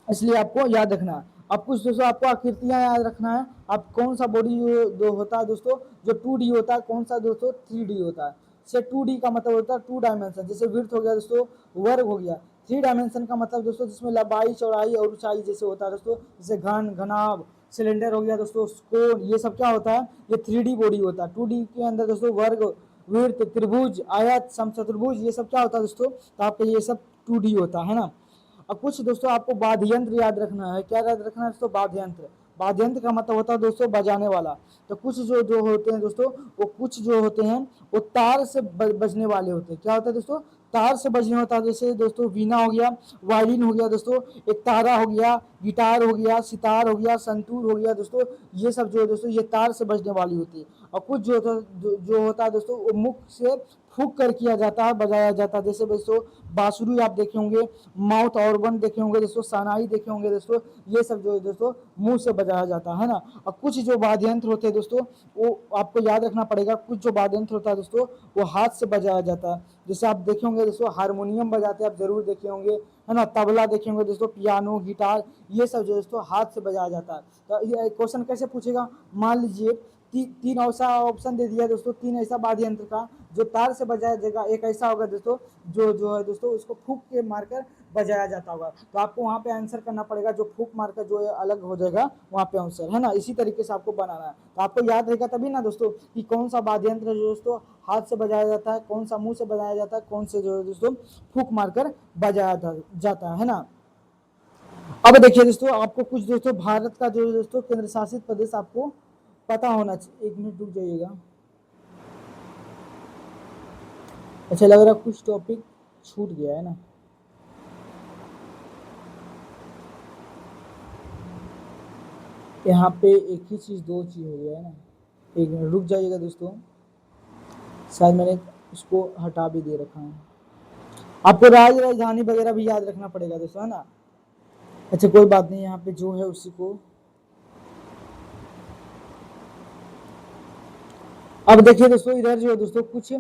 इसलिए आपको याद रखना है। अब कुछ दोस्तों आपको आकृतियां याद रखना है। आप कौन सा बॉडी जो होता है दोस्तों जो 2D होता है, कौन सा दोस्तों 3D होता है। से 2D का मतलब होता है 2 डायमेंशन, जैसे विड्थ हो गया दोस्तों, वर्ग हो गया। 3 डायमेंशन का मतलब दोस्तों जिसमें लंबाई, चौड़ाई और ऊंचाई जैसे होता है दोस्तों, जैसे घन, घनाभ, सिलेंडर हो गया दोस्तों, कोण, ये सब क्या होता है, ये 3D बॉडी होता है। 2D के अंदर दोस्तों वर्ग, वृत्त, त्रिभुज, आयत, समचतुर्भुज, ये सब क्या होता है दोस्तों, तो आपका ये सब 2D होता है ना। अब कुछ दोस्तों आपको वाद्य यंत्र याद रखना है, क्या याद रखना है दोस्तों, वाद्य यंत्र। वाद्य यंत्र का मतलब होता है दोस्तों बजाने वाला। तो कुछ जो जो होते हैं दोस्तों, वो कुछ जो होते हैं वो तार से बजने वाले होते हैं। क्या होता है दोस्तों, तार से बजने होता है। जैसे दोस्तों वीणा हो गया, वायलिन हो गया दोस्तों, एक तारा हो गया, गिटार हो गया, सितार हो गया, संतूर हो गया दोस्तों, ये सब जो है दोस्तों ये तार से बजने वाली होती है। और कुछ जो होता है दोस्तों वो मुख से फूंक कर किया जाता है, बजाया जाता है। जैसे दोस्तों बांसुरी आप देखे होंगे, माउथ ऑर्गन देखे होंगे दोस्तों, शहनाई देखे होंगे दोस्तों, ये सब जो है दोस्तों मुंह से बजाया जाता है ना। और कुछ जो वाद्य यंत्र होते हैं दोस्तों, वो आपको याद रखना पड़ेगा। कुछ जो वाद्य यंत्र होता है दोस्तों, वो हाथ से बजाया जाता है। जैसे आप देखे होंगे दोस्तों हारमोनियम बजाते हैं, आप जरूर देखे होंगे, है ना। तबला देखे होंगे दोस्तों, पियानो, गिटार, ये सब जो दोस्तों हाथ से बजाया जाता है। तो ये क्वेश्चन कैसे पूछेगा, मान लीजिए तीन ऐसा ऑप्शन दे दिया दोस्तों, तीन ऐसा वाद्य यंत्र का जो तार से बजाया जाएगा, एक ऐसा होगा दोस्तों जो जो है दोस्तों उसको फूंक के मारकर बजाया जाता होगा। तो आपको वहां पे आंसर करना पड़ेगा, जो फूंक मारकर जो है अलग हो जाएगा वहां पे आंसर, है ना। इसी तरीके से आपको बनाना है। तो आपको याद रहेगा तभी ना दोस्तों कि कौन सा वाद्य यंत्र है जो दोस्तों हाथ से बजाया जाता है, कौन सा मुंह से बजाया जाता है, कौन से जो है दोस्तों फूंक मारकर बजाया जाता है ना। अब देखिए दोस्तों, आपको कुछ दोस्तों भारत का जो दोस्तों केंद्र शासित प्रदेश आपको पता होना चाहिए। एक मिनट रुक जाइएगा। अच्छा, लग रहा कुछ टॉपिक छूट गया है ना। यहाँ पे एक ही चीज दो चीज हो गया है ना। एक मिनट रुक जाइएगा दोस्तों, शायद मैंने उसको हटा भी दे रखा है। आपको राजधानी वगैरह भी याद रखना पड़ेगा दोस्तों, है ना। अच्छा कोई बात नहीं, यहाँ पे जो है उसी को। अब देखिए दोस्तों, इधर जो है दोस्तों कुछ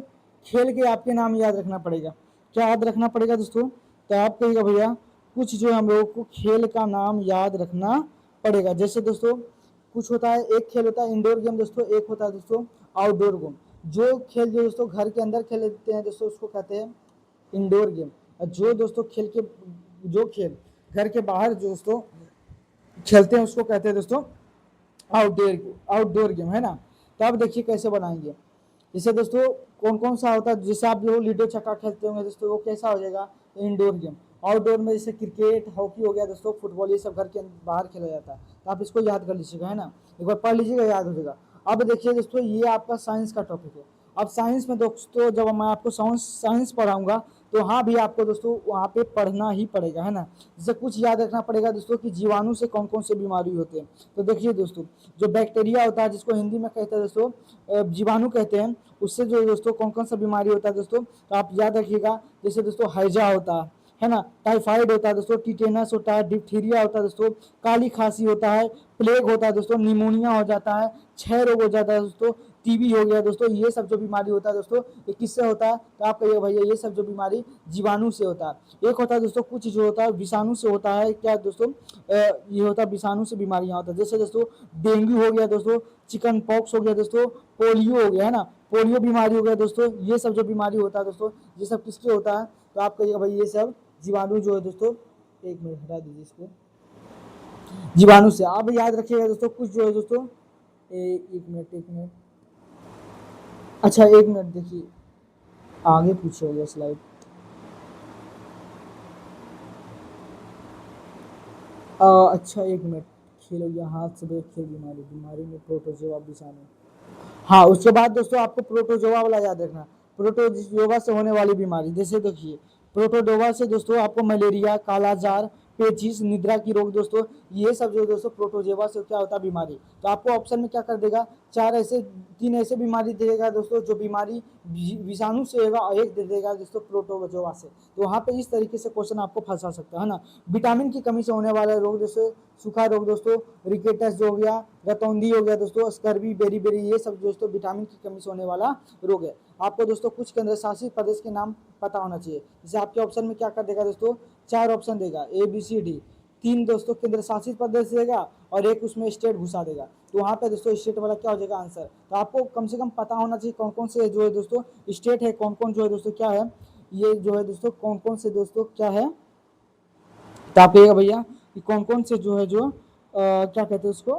खेल के आपके नाम याद रखना पड़ेगा। क्या याद रखना पड़ेगा दोस्तों, तो आप कहिएगा भैया कुछ जो हम लोगों को खेल का नाम याद रखना पड़ेगा। जैसे दोस्तों कुछ होता है, एक खेल होता है इंडोर गेम दोस्तों, एक होता है दोस्तों आउटडोर गेम। जो खेल जो दोस्तों घर के अंदर खेलते हैं दोस्तों उसको कहते हैं इंडोर गेम। और जो दोस्तों जो खेल घर के बाहर जो दोस्तों खेलते हैं उसको कहते हैं दोस्तों आउटडोर आउटडोर गेम, है ना। तो अब देखिए कैसे बनाएंगे। जैसे दोस्तों कौन कौन सा होता है, जैसे आप लोग लूडो छक्का खेलते होंगे दोस्तों, वो कैसा हो जाएगा, इंडोर गेम। आउटडोर में जैसे क्रिकेट, हॉकी हो गया दोस्तों, फुटबॉल, ये सब घर के बाहर खेला जाता है। तो आप इसको याद कर लीजिएगा, है ना। एक बार पढ़ लीजिएगा, याद हो जाएगा। अब देखिए दोस्तों, ये आपका साइंस का टॉपिक है। अब साइंस में दोस्तों जब मैं आपको साइंस पढ़ाऊंगा तो हाँ भी आपको दोस्तों वहाँ पे पढ़ना ही पड़ेगा, है ना। जैसे कुछ याद रखना पड़ेगा दोस्तों कि जीवाणु से कौन कौन से बीमारी होते हैं। तो देखिए दोस्तों, जो बैक्टीरिया होता है जिसको हिंदी में कहते हैं दोस्तों जीवाणु कहते हैं, उससे जो दोस्तों कौन कौन सा बीमारी होता है दोस्तों, तो आप याद रखिएगा। जैसे दोस्तों हैजा होता है ना, टाइफाइड होता है दोस्तों, टिटेनस होता है, डिप्थीरिया होता है दोस्तों, काली खांसी होता है, प्लेग होता है दोस्तों, निमोनिया हो जाता है, क्षय रोग हो जाता है दोस्तों, टीबी हो गया दोस्तों। ये सब जो बीमारी होता है दोस्तों ये किससे होता है, तो आप कहिए भैया ये सब जो बीमारी जीवाणु से होता है। एक होता है दोस्तों कुछ जो होता है विषाणु से होता है। क्या दोस्तों ये होता है विषाणु से बीमारियां होता है। जैसे दोस्तों डेंगू हो गया दोस्तों, चिकन पॉक्स हो गया दोस्तों, पोलियो हो गया, है ना, पोलियो बीमारी हो गया दोस्तों। ये सब जो बीमारी होता है दोस्तों, ये सब किसके होता है, तो आप कहिएगा भाई ये सब जीवाणु जो है दोस्तों। एक मिनट हटा दीजिए इसको, जीवाणु से। आप याद रखिएगा दोस्तों कुछ जो है दोस्तों एक मिनट। अच्छा एक मिनट देखिए, आगे पीछे हो गया स्लाइड। अच्छा एक मिनट, खेल हो गया हाथ से ब्रेक, खेल बीमारी में प्रोटोजोआ विषाणु। हाँ, उसके बाद दोस्तों आपको प्रोटोजोआ वाला याद रखना। प्रोटोजोआ से होने वाली बीमारी, जैसे देखिए प्रोटोजोआ से दोस्तों आपको मलेरिया, कालाजार, पेचिस, निद्रा की रोग दोस्तों, ये सब जो दोस्तों प्रोटोजोआ से क्या होता है बीमारी। तो आपको ऑप्शन में क्या कर देगा, तीन ऐसे बीमारी देगा दोस्तों जो बीमारी विषाणु से होगा, और एक दे देगा दोस्तों प्रोटोजोआ से। तो वहाँ पे इस तरीके से क्वेश्चन आपको फंसा सकता है ना। विटामिन की कमी से होने वाले रोग जैसे सूखा रोग दोस्तों, रिकेटस जो हो गया, रतौंधी हो गया दोस्तों, स्कर्वी, बेरी ये सब दोस्तों विटामिन की कमी से होने वाला रोग है। आपको दोस्तों कुछ केंद्र शासित प्रदेश के नाम पता होना चाहिए। जैसे आपके ऑप्शन में क्या कर देगा दोस्तों, 4 ऑप्शन देगा ABCD, 3 दोस्तों केंद्र शासित प्रदेश देगा और एक उसमें स्टेट घुसा देगा। तो वहाँ पे दोस्तों स्टेट वाला क्या हो जाएगा आंसर। तो आपको कम से कम पता होना चाहिए कौन कौन से जो है दोस्तों स्टेट है, कौन कौन जो है दोस्तों क्या है, ये जो है दोस्तों कौन कौन से दोस्तों क्या है। तो आप कहिएगा भैया कि कौन कौन से जो है जो क्या कहते हैं उसको,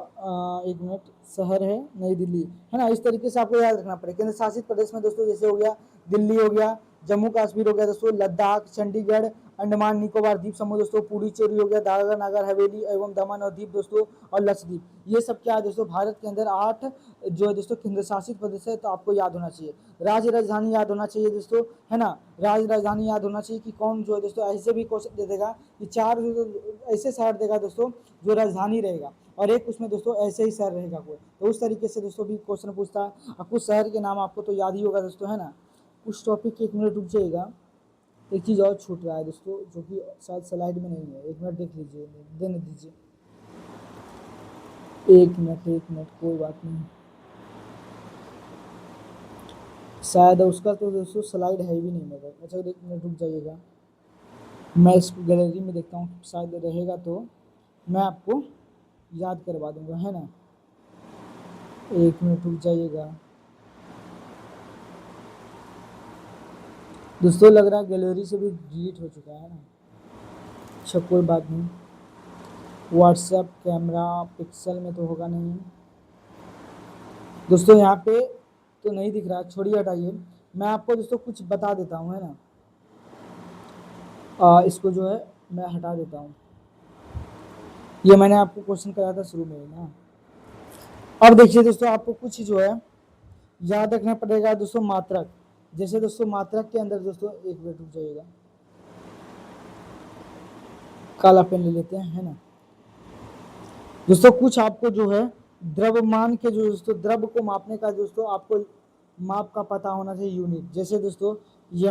एक मिनट, शहर है नई दिल्ली, है ना। इस तरीके से आपको याद रखना पड़ेगा। केंद्र शासित प्रदेश में दोस्तों जैसे हो गया दिल्ली हो गया, जम्मू कश्मीर हो गया दोस्तों, लद्दाख, चंडीगढ़, अंडमान निकोबार द्वीप समूह दोस्तों, पुडुचेरी हो गया, दादरा नगर हवेली एवं दमन और दीप दोस्तों, और लक्षद्वीप। ये सब क्या है दोस्तों भारत के अंदर 8 जो है दोस्तों केंद्र शासित प्रदेश है। तो आपको याद होना चाहिए, राज्य राजधानी याद होना चाहिए दोस्तों, है ना। राज्य राजधानी याद होना चाहिए कि कौन जो है दोस्तों, ऐसे भी क्वेश्चन दे देगा कि 4 ऐसे शहर देगा दोस्तों जो राजधानी रहेगा, और एक उसमें दोस्तों ऐसे ही शहर रहेगा कोई। तो उस तरीके से दोस्तों भी क्वेश्चन पूछता है। और कुछ शहर के नाम आपको तो याद ही होगा दोस्तों, है ना। कुछ टॉपिक 1 मिनट रुक जाइएगा, एक चीज़ और छूट रहा है दोस्तों जो कि शायद स्लाइड में नहीं है। 1 मिनट देख लीजिए, देने दीजिए 1 मिनट कोई बात नहीं। शायद उसका तो दोस्तों स्लाइड है भी नहीं मेरे पास। अच्छा 1 मिनट रुक जाइएगा, मैं इस गैलरी में देखता हूँ, शायद रहेगा तो मैं आपको याद करवा दूंगा, है ना। 1 मिनट रुक जाइएगा दोस्तों, लग रहा है गैलरी से भी डिलीट हो चुका है ना। अच्छा कोई बात नहीं, व्हाट्सएप कैमरा पिक्सल में तो होगा नहीं दोस्तों, यहाँ पे तो नहीं दिख रहा, छोड़िए हटाइए। मैं आपको दोस्तों कुछ बता देता हूँ, है ना। इसको जो है मैं हटा देता हूँ, ये मैंने आपको क्वेश्चन कराया था शुरू में ना। अब देखिए दोस्तों, आपको कुछ जो है याद रखना पड़ेगा दोस्तों, मात्रक। जैसे दोस्तों मात्रक के अंदर दोस्तों, 1 मिनट रुक जाइएगा, काला पेन ले लेते हैं, है ना। दोस्तों कुछ आपको जो है द्रव्यमान के जो दोस्तों द्रव्य को मापने का दोस्तों आपको माप का पता होना चाहिए, यूनिट। जैसे दोस्तों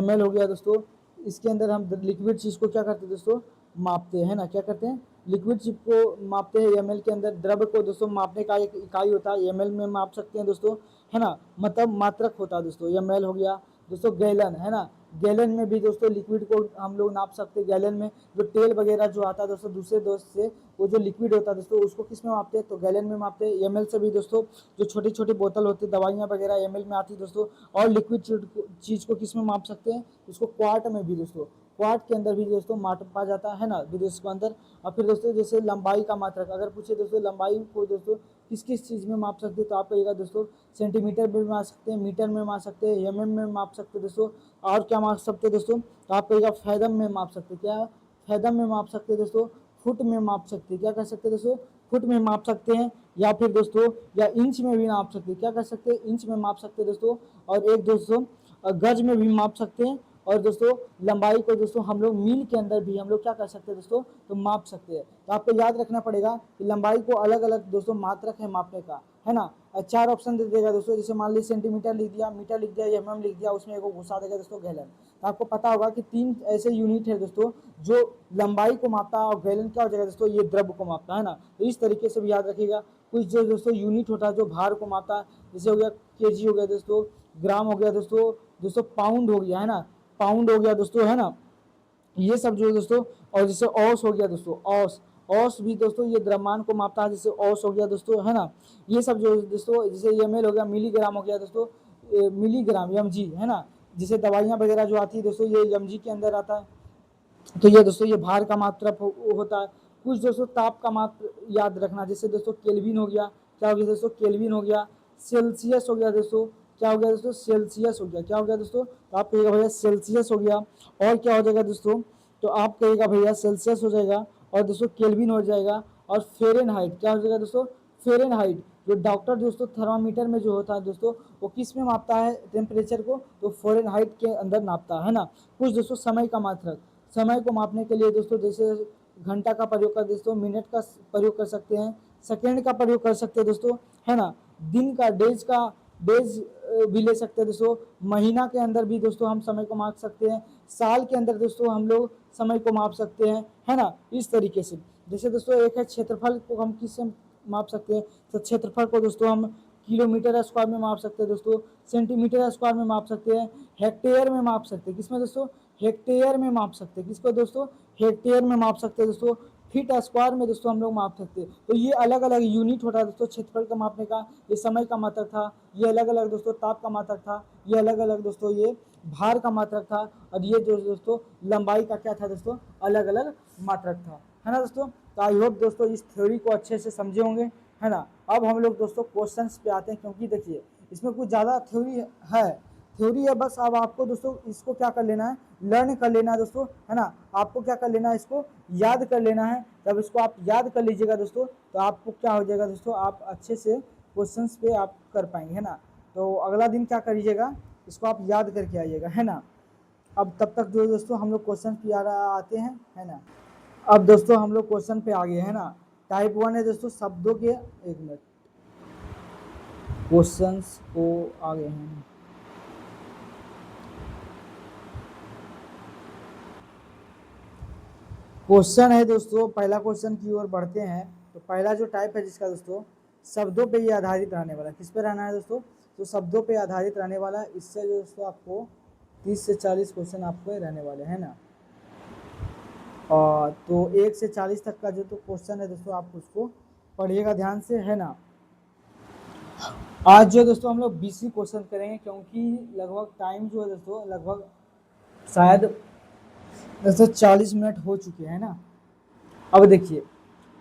ml हो गया दोस्तों, इसके अंदर हम लिक्विड चीज को क्या करते हैं दोस्तों, मापते हैं ना। क्या करते हैं, लिक्विड चीज को मापते हैं। ml के अंदर द्रव्य को दोस्तों मापने का एक इकाई होता है, ml में माप सकते हैं दोस्तों, है ना। मतलब मात्रक होता है दोस्तों, ml हो गया दोस्तों। गैलन, है ना, गैलन में भी दोस्तों लिक्विड को हम लोग नाप सकते हैं। गैलन में जो तेल वगैरह जो आता है दोस्तों दूसरे दोस्त से, वो जो लिक्विड होता है दोस्तों उसको किस में मापते हैं, तो गैलन में मापते हैं। एमएल से भी दोस्तों जो छोटी छोटी बोतल होती है, दवाइयाँ वगैरह एमएल में आती है दोस्तों। और लिक्विड चीज को किस में माप सकते हैं, उसको क्वार्ट में भी दोस्तों, क्वार्ट के अंदर भी दोस्तों मापा जाता है ना विदेश के अंदर। और फिर दोस्तों जैसे लंबाई का मात्रक, अगर पूछे दोस्तों लंबाई को दोस्तों किस किस चीज़ में माप सकते हैं, तो आप कहिएगा दोस्तों सेंटीमीटर में माप सकते हैं, मीटर में माप सकते हैं, एमएम में माप सकते हैं दोस्तों। और क्या माप सकते हैं दोस्तों, तो आप कहिएगा फैदम में माप सकते हैं। क्या फैदम में माप सकते हैं दोस्तों, फुट में माप सकते हैं। क्या कर सकते हैं दोस्तों, फुट में माप सकते हैं। या फिर दोस्तों या इंच में भी माप सकते हैं। क्या कर सकते हैं, इंच में माप सकते हैं दोस्तों। और एक दोस्तों गज में भी माप सकते हैं। और दोस्तों लंबाई को दोस्तों हम लोग मील के अंदर भी हम लोग क्या कर सकते हैं दोस्तों, तो माप सकते हैं। तो आपको याद रखना पड़ेगा कि लंबाई को अलग अलग दोस्तों मात्रक है मापने का, है ना। 4 ऑप्शन दे देगा दोस्तों, जैसे मान लीजिए सेंटीमीटर लिख दिया, मीटर लिख दिया, एमएम लिख दिया, उसमें एक घुसा देगा दोस्तों गैलन। तो आपको पता होगा कि 3 ऐसे यूनिट है दोस्तों जो लंबाई को मापता है, और गैलन क्या हो जाएगा दोस्तों, ये द्रव्य को मापता है ना। तो इस तरीके से भी याद रखिएगा। कुछ जो दोस्तों यूनिट होता है जो भार को मापता है, जैसे हो गया केजी हो गया दोस्तों, ग्राम हो गया दोस्तों, दोस्तों पाउंड हो गया, है ना, पाउंड हो गया दोस्तों, है ना। ये सब जो है दोस्तों, और जैसे औस हो गया दोस्तों, औस, औस भी दोस्तों ये द्रव्यमान को मापता है, जैसे औस हो गया दोस्तों, है ना। ये सब जो दोस्तों, जैसे एमएल हो गया, मिलीग्राम हो गया दोस्तों, मिलीग्राम एमजी, है ना। जैसे दवाइयाँ वगैरह जो आती है दोस्तों, ये एमजी के अंदर आता है। तो ये दोस्तों ये भार का मात्रक होता है। कुछ दोस्तों ताप का मात्र याद रखना, जैसे दोस्तों केल्विन हो गया। क्या हो गया दोस्तों, केल्विन हो गया। सेल्सियस हो गया दोस्तों, क्या हो गया दोस्तों, सेल्सियस हो गया। क्या हो गया दोस्तों, तो आप कहिएगा भैया सेल्सियस हो गया। और क्या हो जाएगा दोस्तों, तो आप कहिएगा भैया सेल्सियस हो जाएगा। और दोस्तों केल्विन हो जाएगा। और फेरेनहाइट क्या हो जाएगा दोस्तों, फेरेनहाइट। जो डॉक्टर दोस्तों थर्मामीटर में जो होता है दोस्तों, वो किस में मापता है टेम्परेचर को, तो फ़ारेनहाइट के अंदर नापता है ना। कुछ दोस्तों समय का मात्रक, समय को मापने के लिए दोस्तों जैसे घंटा का प्रयोग कर दोस्तों, मिनट का प्रयोग कर सकते हैं, सेकेंड का प्रयोग कर सकते हैं दोस्तों, है ना। दिन का डेज भी ले सकते हैं दोस्तों। महीना के अंदर भी दोस्तों हम समय को माप सकते हैं। साल के अंदर दोस्तों हम लोग समय को माप सकते हैं, है ना। इस तरीके से जैसे दोस्तों एक है क्षेत्रफल को हम किससे माप सकते हैं, तो क्षेत्रफल को दोस्तों हम किलोमीटर स्क्वायर में माप सकते हैं दोस्तों, सेंटीमीटर स्क्वायर में माप सकते हैं, हेक्टेयर में माप सकते हैं। किसमें दोस्तों, हेक्टेयर में माप सकते हैं। किसको दोस्तों, हेक्टेयर में माप सकते हैं दोस्तों। फीट स्क्वायर में दोस्तों हम लोग माप सकते हैं। तो ये अलग अलग यूनिट होता है दोस्तों क्षेत्रफल का मापने का। ये समय का मात्रक था, ये अलग अलग दोस्तों ताप का मात्रक था, ये अलग अलग दोस्तों ये भार का मात्रक था। और ये जो दोस्तों लंबाई का क्या था दोस्तों, अलग अलग मात्रक था, है ना दोस्तों। तो आई होप दोस्तों इस थ्योरी को अच्छे से समझे होंगे, है ना। अब हम लोग दोस्तों क्वेश्चंस पे आते हैं, क्योंकि देखिए इसमें कुछ ज़्यादा थ्योरी है बस। अब आपको दोस्तों इसको क्या कर लेना है, लर्न कर लेना है दोस्तों, है ना। आपको क्या कर लेना है, इसको याद कर लेना है। जब इसको आप याद कर लीजिएगा दोस्तों, तो आपको क्या हो जाएगा दोस्तों, आप अच्छे से क्वेश्चंस पे आप कर पाएंगे, है ना। तो अगला दिन क्या करिएगा, इसको आप याद करके आइएगा, है ना। अब तब तक जो दोस्तों हम लोग क्वेश्चन पे आते हैं, है ना। अब दोस्तों हम लोग क्वेश्चन पे आ गए, है ना। टाइप 1 है दोस्तों शब्दों के, 1 मिनट, क्वेश्चंस को आ गए हैं। क्वेश्चन है दोस्तों, पहला क्वेश्चन की ओर बढ़ते हैं। तो पहला जो टाइप है जिसका दोस्तों, शब्दों पे ये आधारित रहने वाला, किस पे रहना है दोस्तों, तो शब्दों पे आधारित रहने वाला। इससे जो दोस्तों आपको 30 से 40 क्वेश्चन आपको रहने वाले हैं ना। और तो 1 से 40 तक का जो तो क्वेश्चन है दोस्तों, आप उसको पढ़िएगा ध्यान से, है ना। आज जो दोस्तों हम लोग BC क्वेश्चन करेंगे, क्योंकि लगभग टाइम जो है दोस्तों, लगभग शायद दोस्तों 40 मिनट हो चुके हैं ना। अब देखिए,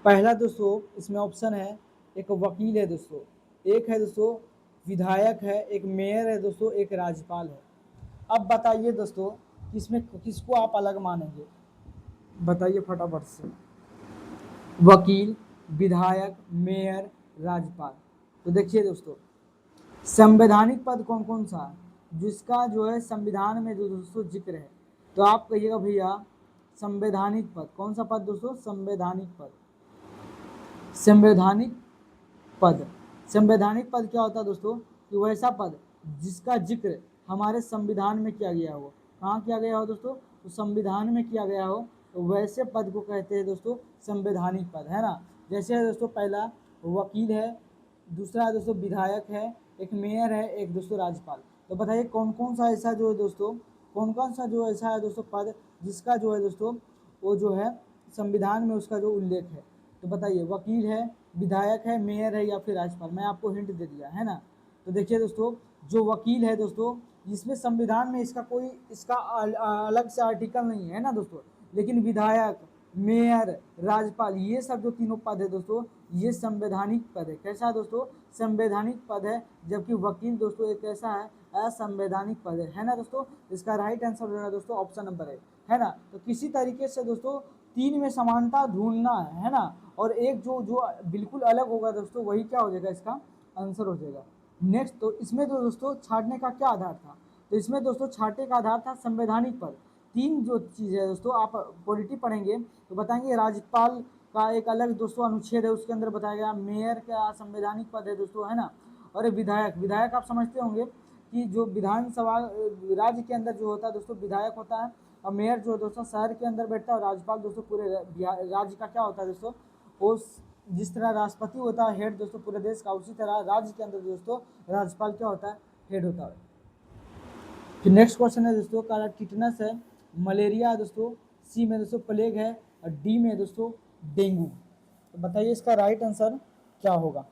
पहला दोस्तों इसमें ऑप्शन है, एक वकील है दोस्तों, एक है दोस्तों विधायक है, एक मेयर है दोस्तों, एक राज्यपाल है। अब बताइए दोस्तों, किसमें किसको आप अलग मानेंगे, बताइए फटाफट से। वकील, विधायक, मेयर, राज्यपाल। तो देखिए दोस्तों, संवैधानिक पद कौन कौन सा है जिसका जो है संविधान में जो दोस्तों जिक्र है, तो आप कहिएगा भैया संवैधानिक पद। कौन सा पद दोस्तों, संवैधानिक पद। संवैधानिक पद, संवैधानिक पद क्या होता है दोस्तों, कि वैसा पद जिसका जिक्र हमारे संविधान में किया गया हो। कहाँ किया गया हो दोस्तों, तो संविधान में किया गया हो, तो वैसे पद को कहते हैं दोस्तों संवैधानिक पद, है ना। जैसे है दोस्तों, पहला वकील है, दूसरा है दोस्तों विधायक है, एक मेयर है, एक दोस्तों राज्यपाल। तो बताइए कौन कौन सा ऐसा जो है दोस्तों, कौन कौन सा जो ऐसा है दोस्तों पद जिसका जो है दोस्तों वो जो है संविधान में उसका जो उल्लेख है। तो बताइए, वकील है, विधायक है, मेयर है, या फिर राज्यपाल। मैं आपको हिंट दे दिया है ना। तो देखिए दोस्तों, जो वकील है दोस्तों, इसमें संविधान में इसका कोई इसका अलग से आर्टिकल नहीं है ना दोस्तों। लेकिन विधायक, मेयर, राज्यपाल, ये सब जो तीनों पद है दोस्तों, ये संवैधानिक पद है। कैसा है दोस्तों, संवैधानिक पद है। जबकि वकील दोस्तों एक ऐसा है असंवैधानिक पद है ना दोस्तों। इसका राइट आंसर हो जाएगा दोस्तों ऑप्शन नंबर है ना। तो किसी तरीके से दोस्तों तीन में समानता ढूंढना है ना। और एक जो जो बिल्कुल अलग होगा दोस्तों, वही क्या हो जाएगा, इसका आंसर हो जाएगा। नेक्स्ट, तो इसमें तो दोस्तों छांटने का क्या आधार था, तो इसमें दोस्तों छांटने का आधार था संवैधानिक पद। तीन जो चीज़ है दोस्तों, आप पॉलिटी पढ़ेंगे तो बताएंगे राज्यपाल का एक अलग दोस्तों अनुच्छेद है, उसके अंदर बताया गया। मेयर का संवैधानिक पद है दोस्तों, है ना। और विधायक, विधायक आप समझते होंगे कि जो विधानसभा राज्य के अंदर जो होता है दोस्तों विधायक होता है। और मेयर जो दोस्तों शहर के अंदर बैठता है। और राज्यपाल दोस्तों पूरे राज्य का क्या होता है दोस्तों, वो जिस तरह राष्ट्रपति होता है हेड दोस्तों पूरे देश का, उसी तरह राज्य के अंदर दोस्तों राज्यपाल क्या होता है, हेड होता है। फिर नेक्स्ट क्वेश्चन है दोस्तों, का टिटनस है, मलेरिया है दोस्तों, सी में दोस्तों प्लेग है, और डी में दोस्तों डेंगू। तो बताइए इसका राइट आंसर क्या होगा।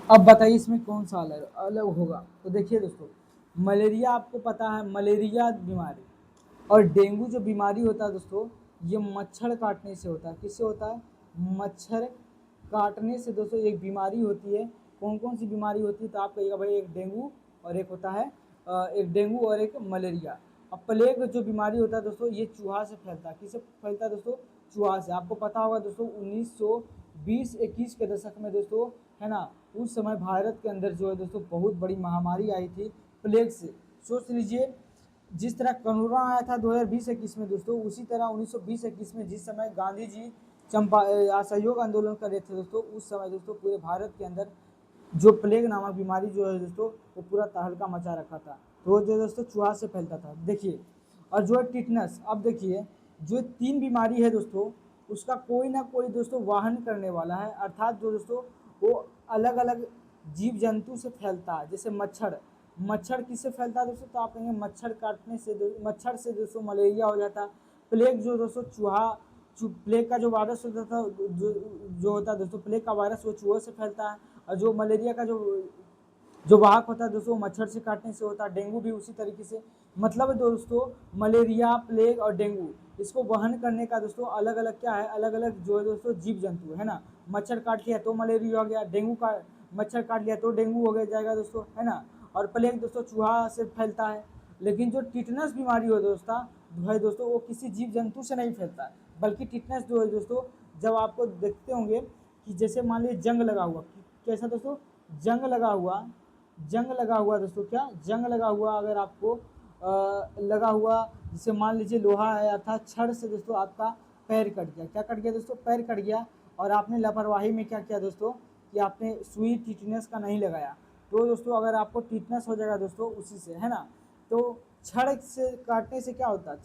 अब बताइए इसमें कौन सा अलग अलग होगा। तो देखिए दोस्तों, मलेरिया आपको पता है, मलेरिया बीमारी और डेंगू जो बीमारी होता है दोस्तों, ये मच्छर काटने से होता है। किससे होता है, मच्छर काटने से दोस्तों एक बीमारी होती है। कौन कौन सी बीमारी होती है, तो आप कहिएगा भाई एक डेंगू और एक होता है एक डेंगू और एक मलेरिया। अब प्लेग जो बीमारी होता है दोस्तों, ये चूहा से फैलता है। किससे फैलता है दोस्तों, चूहा से। आपको पता होगा दोस्तों 1920-21 के दशक में दोस्तों, है ना, उस समय भारत के अंदर जो है दोस्तों बहुत बड़ी महामारी आई थी प्लेग से। सोच लीजिए, जिस तरह कोरोना आया था 2020-21 में दोस्तों, उसी तरह 1920-21 में जिस समय गांधी जी चंपा असहयोग आंदोलन कर रहे थे दोस्तों, उस समय दोस्तों पूरे भारत के अंदर जो प्लेग नामक बीमारी जो है दोस्तों, वो पूरा तहलका मचा रखा था। तो जो दोस्तों चूहा से फैलता था। देखिए, और जो है टिटनस, अब देखिए जो तीन बीमारी है दोस्तों, उसका कोई ना कोई दोस्तों वाहन करने वाला है। अर्थात जो दोस्तों वो अलग अलग जीव जंतु से फैलता है। जैसे मच्छर, मच्छर किससे फैलता है दोस्तों, तो आप कहेंगे मच्छर काटने से, मच्छर से दोस्तों मलेरिया हो जाता है। प्लेग जो दोस्तों चूहा, प्लेग का जो वायरस होता था, जो होता है दोस्तों प्लेग का वायरस, वो चूहों से फैलता है। और जो मलेरिया का जो वाहक होता है दोस्तों, मच्छर से काटने से होता है। डेंगू भी उसी तरीके से। मतलब दोस्तों मलेरिया, प्लेग और डेंगू, इसको वहन करने का दोस्तों अलग अलग क्या है, अलग अलग जो है दोस्तों जीव जंतु है ना। मच्छर काट लिया तो मलेरिया हो गया, डेंगू का मच्छर काट लिया तो डेंगू हो गया जाएगा दोस्तों, है ना। और प्लेग दोस्तों चूहा से फैलता है। लेकिन जो टिटनस बीमारी हो दोस्तों वो किसी जीव जंतु से नहीं फैलता है। बल्कि टिटनस जो है दोस्तों, जब आपको देखते होंगे कि जैसे मान लीजिए जंग लगा हुआ, कैसा दोस्तों, जंग लगा हुआ, जंग लगा हुआ दोस्तों, क्या जंग लगा हुआ, अगर आपको लगा हुआ, जैसे मान लीजिए लोहा है, अर्थात छड़ से दोस्तों आपका पैर कट गया। क्या कट गया दोस्तों, पैर कट गया। और आपने लापरवाही में क्या किया दोस्तों, कि आपने सुई टिटनस का नहीं लगाया, तो दोस्तों अगर आपको टिटनस हो जाएगा दोस्तों उसी से, है ना। तो छड़ से काटने से क्या होता है,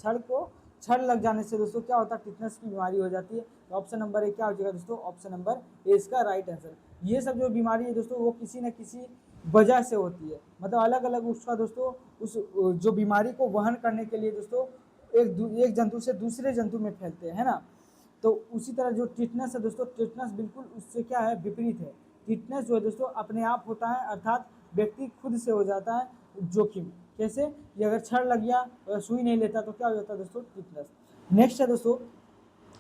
छड़ लग जाने से दोस्तों क्या होता है, टिटनस की बीमारी हो जाती है। तो ऑप्शन नंबर ए क्या हो जाएगा दोस्तों, ऑप्शन नंबर ए इसका राइट आंसर। ये सब जो बीमारी है दोस्तों वो किसी न किसी वजह से होती है, मतलब अलग अलग उसका दोस्तों उस जो बीमारी को वहन करने के लिए दोस्तों एक जंतु से दूसरे जंतु में फैलते हैं, है ना। तो उसी तरह जो टिटनस है दोस्तों, टिटनस बिल्कुल उससे क्या है, विपरीत है। टिटनस जो है दोस्तों अपने आप होता है, अर्थात व्यक्ति खुद से हो जाता है जोखिम। कैसे, ये अगर छड़ लग गया, सुई नहीं लेता तो क्या हो जाता है दोस्तों, टिटनस। नेक्स्ट है दोस्तों,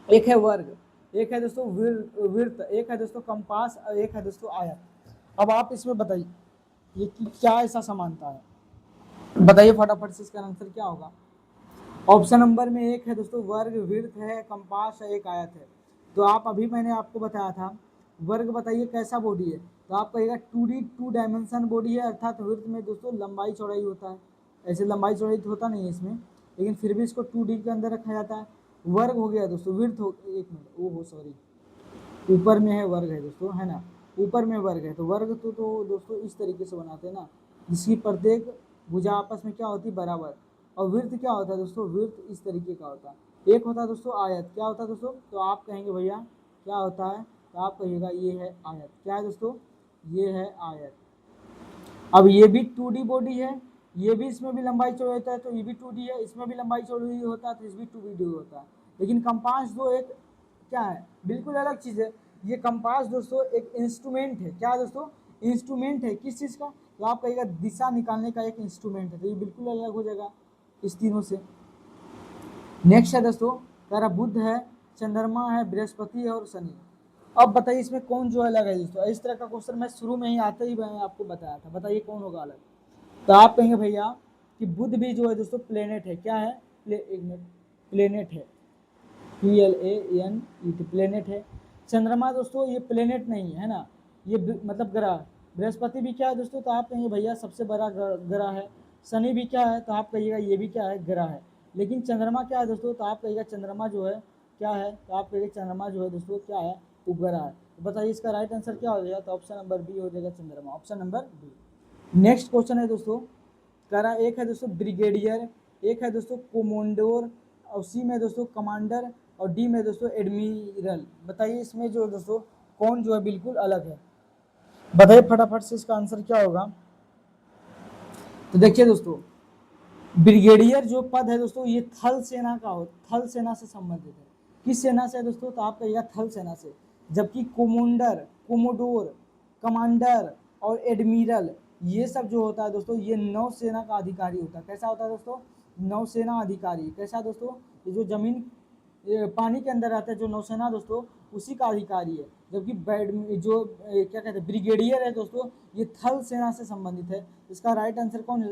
एक है वर्ग, एक है दोस्तों वृत्त, एक है दोस्तों कंपास और एक है दोस्तों आयत। अब आप इसमें बताइए ये कि क्या ऐसा समानता है, बताइए फटाफट से इसका आंसर क्या होगा। ऑप्शन नंबर में एक है दोस्तों वर्ग, वृत्त है, कंपास है, एक आयत है। तो आप अभी मैंने आपको बताया था वर्ग, बताइए कैसा बॉडी है, तो आप कहिएगा 2D 2 डायमेंशन बॉडी है, अर्थात वृत्त में दोस्तों लंबाई चौड़ाई होता है, ऐसे लंबाई चौड़ाई तो होता नहीं है इसमें, लेकिन फिर भी इसको 2D के अंदर रखा जाता है। वर्ग हो गया दोस्तों, वृत्त हो, एक मिनट, ओ हो सॉरी, ऊपर में है वर्ग है दोस्तों, है ना, ऊपर में वर्ग है। तो वर्ग तो दोस्तों इस तरीके से बनाते हैं ना, जिसकी प्रत्येक भुजा आपस में क्या होती है, बराबर। और वृत्त क्या होता है दोस्तों, वृत्त इस तरीके का होता है। एक होता है दोस्तों आयत, क्या होता है दोस्तों, तो आप कहेंगे भैया क्या होता है, तो आप कहिएगा ये है आयत। क्या है दोस्तों, ये है आयत। अब ये भी 2D बॉडी है, ये भी, इसमें भी लंबाई चौड़ाई होता है, तो ये भी 2D है, इसमें भी लंबाई चौड़ाई होता है, तो इसमें भी 2D होता है। लेकिन कंपास जो एक क्या है, बिल्कुल अलग चीज़ है। ये कंपास दोस्तों एक इंस्ट्रूमेंट है, क्या है दोस्तों, इंस्ट्रूमेंट है, किस चीज़ का, तो आप कहिएगा दिशा निकालने का एक इंस्ट्रूमेंट है। तो ये बिल्कुल अलग हो जाएगा इस तीनों से। नेक्स्ट है दोस्तों, कह रहा बुध है, चंद्रमा है, बृहस्पति है और शनि। अब बताइए इसमें कौन जो अलग है दोस्तों, इस तरह का क्वेश्चन मैं शुरू में ही आते ही मैंने आपको बताया था, बताइए कौन होगा अलग। तो आप कहेंगे भैया कि बुध भी जो है दोस्तों प्लेनेट है, क्या है, एक मिनट, प्लेनेट है, PLANET, प्लेनेट है। चंद्रमा दोस्तों ये प्लेनेट नहीं है ना, ये मतलब ग्रह। बृहस्पति भी क्या है दोस्तों, तो आप कहेंगे भैया सबसे बड़ा ग्रह है। शनि भी क्या है, तो आप कहिएगा ये भी क्या है, ग्रह है। लेकिन चंद्रमा क्या है दोस्तों, तो आप कहिएगा चंद्रमा जो है क्या है, तो आप कहिएगा चंद्रमा जो है दोस्तों क्या है, उपग्रह है। तो बताइए इसका राइट आंसर क्या हो जाएगा, तो ऑप्शन नंबर बी हो जाएगा, चंद्रमा, option number B. Next question है दोस्तों, कह रहा एक है दोस्तों ब्रिगेडियर, एक है दोस्तों कोमोडोर, और सी में दोस्तों कमांडर, और डी में दोस्तों एडमिरल। बताइए इसमें जो दोस्तों कौन जो है बिल्कुल अलग है, बताइए फटाफट से इसका आंसर क्या होगा। तो देखिए दोस्तों, ब्रिगेडियर जो पद है दोस्तों ये थल सेना का हो, थल सेना से संबंधित है। किस सेना से है दोस्तों, तो आप कहिएगा थल सेना से। जबकि कोमोडर, कोमोडोर, कमांडर और एडमिरल ये सब जो होता है दोस्तों ये नौसेना का अधिकारी होता है। कैसा होता है दोस्तों, नौसेना अधिकारी। कैसा दोस्तों, ये जो जमीन पानी के अंदर रहता है जो नौसेना दोस्तों उसी का अधिकारी है। जबकि जो क्या कहते हैं ब्रिगेडियर है दोस्तों ये थल सेना से संबंधित है। इसका राइट आंसर कौन